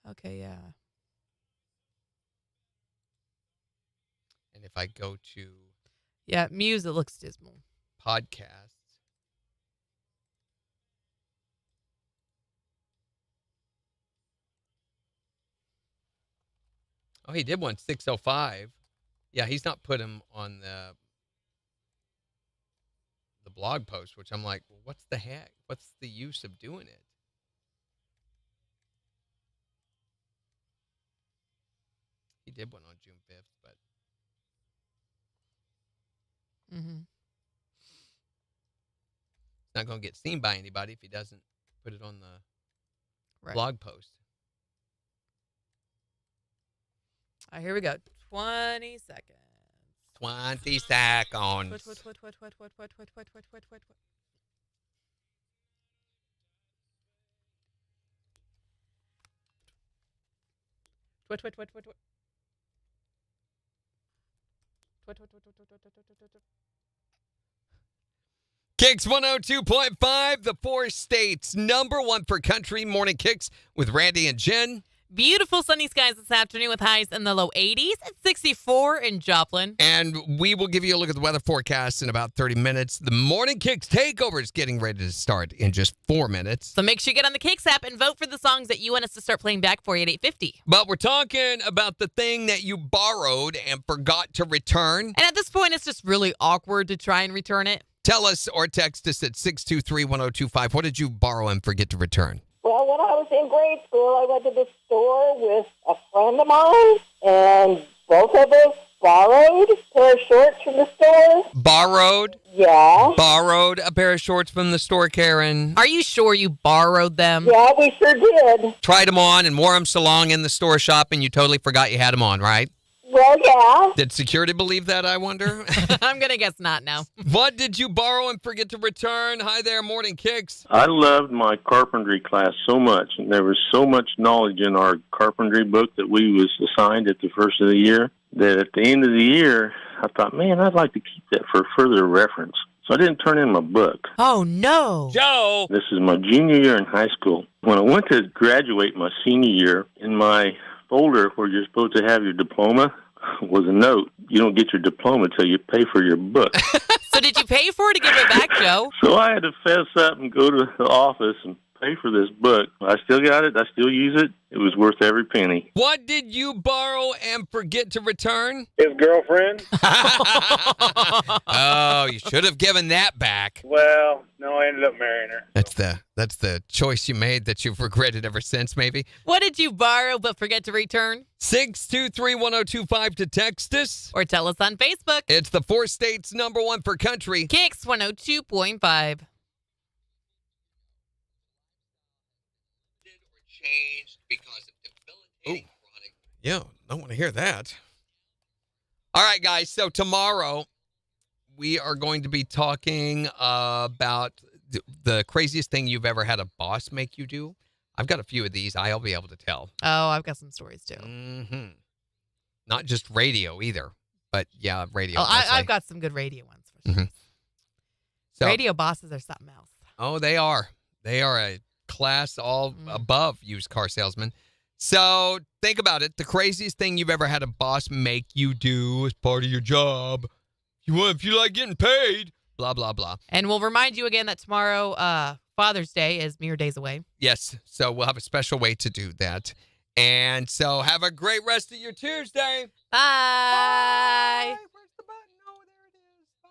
Okay, yeah. And if I go to Yeah, Muse, it looks dismal. podcasts, oh, he did one 605. Yeah, he's not put him on the blog post, which I'm like, well, what's the heck? What's the use of doing it? He did one on June 5th, but Mm-hmm. it's not going to get seen by anybody if he doesn't put it on the Right. blog post. All right, here we go. 20 seconds. 20 seconds. What. KIX 102.5, the four states, #1 for country morning kicks with Randy and Jen. Beautiful sunny skies this afternoon with highs in the low 80s at 64 in Joplin. And we will give you a look at the weather forecast in about 30 minutes. The Morning Kicks Takeover is getting ready to start in just 4 minutes. So make sure you get on the KIX app and vote for the songs that you want us to start playing back for you at 8:50. But we're talking about the thing that you borrowed and forgot to return. And at this point, it's just really awkward to try and return it. Tell us or text us at 623-1025. What did you borrow and forget to return? Well, when I was in grade school, I went to the store with a friend of mine, and both of us borrowed a pair of shorts from the store. Borrowed? Yeah. Borrowed a pair of shorts from the store, Karen. Are you sure you borrowed them? Yeah, we sure did. Tried them on and wore them so long in the store shop, and you totally forgot you had them on, right? Well, yeah. Did security believe that, I wonder? I'm going to guess not now. What did you borrow and forget to return? Hi there, Morning Kicks. I loved my carpentry class so much, and there was so much knowledge in our carpentry book that we was assigned at the first of the year, that at the end of the year, I thought, man, I'd like to keep that for further reference. So I didn't turn in my book. Oh, no. Joe! This is my junior year in high school. When I went to graduate my senior year, in my folder where you're supposed to have your diploma was a note. You don't get your diploma until you pay for your book. So did you pay for it to give it back, Joe? So I had to fess up and go to the office and pay for this book. I still got it. I still use it. It was worth every penny. What did you borrow and forget to return? His girlfriend. Oh, you should have given that back. Well, no, I ended up marrying her. That's the choice you made that you've regretted ever since, maybe. What did you borrow but forget to return? 623-1025 to text us. Or tell us on Facebook. It's the four states #1 for country. KIX 102.5. Changed because of debilitating chronic. Yeah, don't want to hear that. All right, guys. So tomorrow we are going to be talking about the craziest thing you've ever had a boss make you do. I've got a few of these I'll be able to tell. Oh, I've got some stories too. Mm-hmm. Not just radio either, but yeah, radio. Oh, mostly. I've got some good radio ones for sure. Mhm. So, Radio bosses are something else. Oh, they are. They are a class all above used car salesmen. So think about it. The craziest thing you've ever had a boss make you do as part of your job. if you like getting paid, blah, blah, blah. And we'll remind you again that tomorrow, Father's Day is mere days away. Yes, so we'll have a special way to do that. And so have a great rest of your Tuesday. Bye.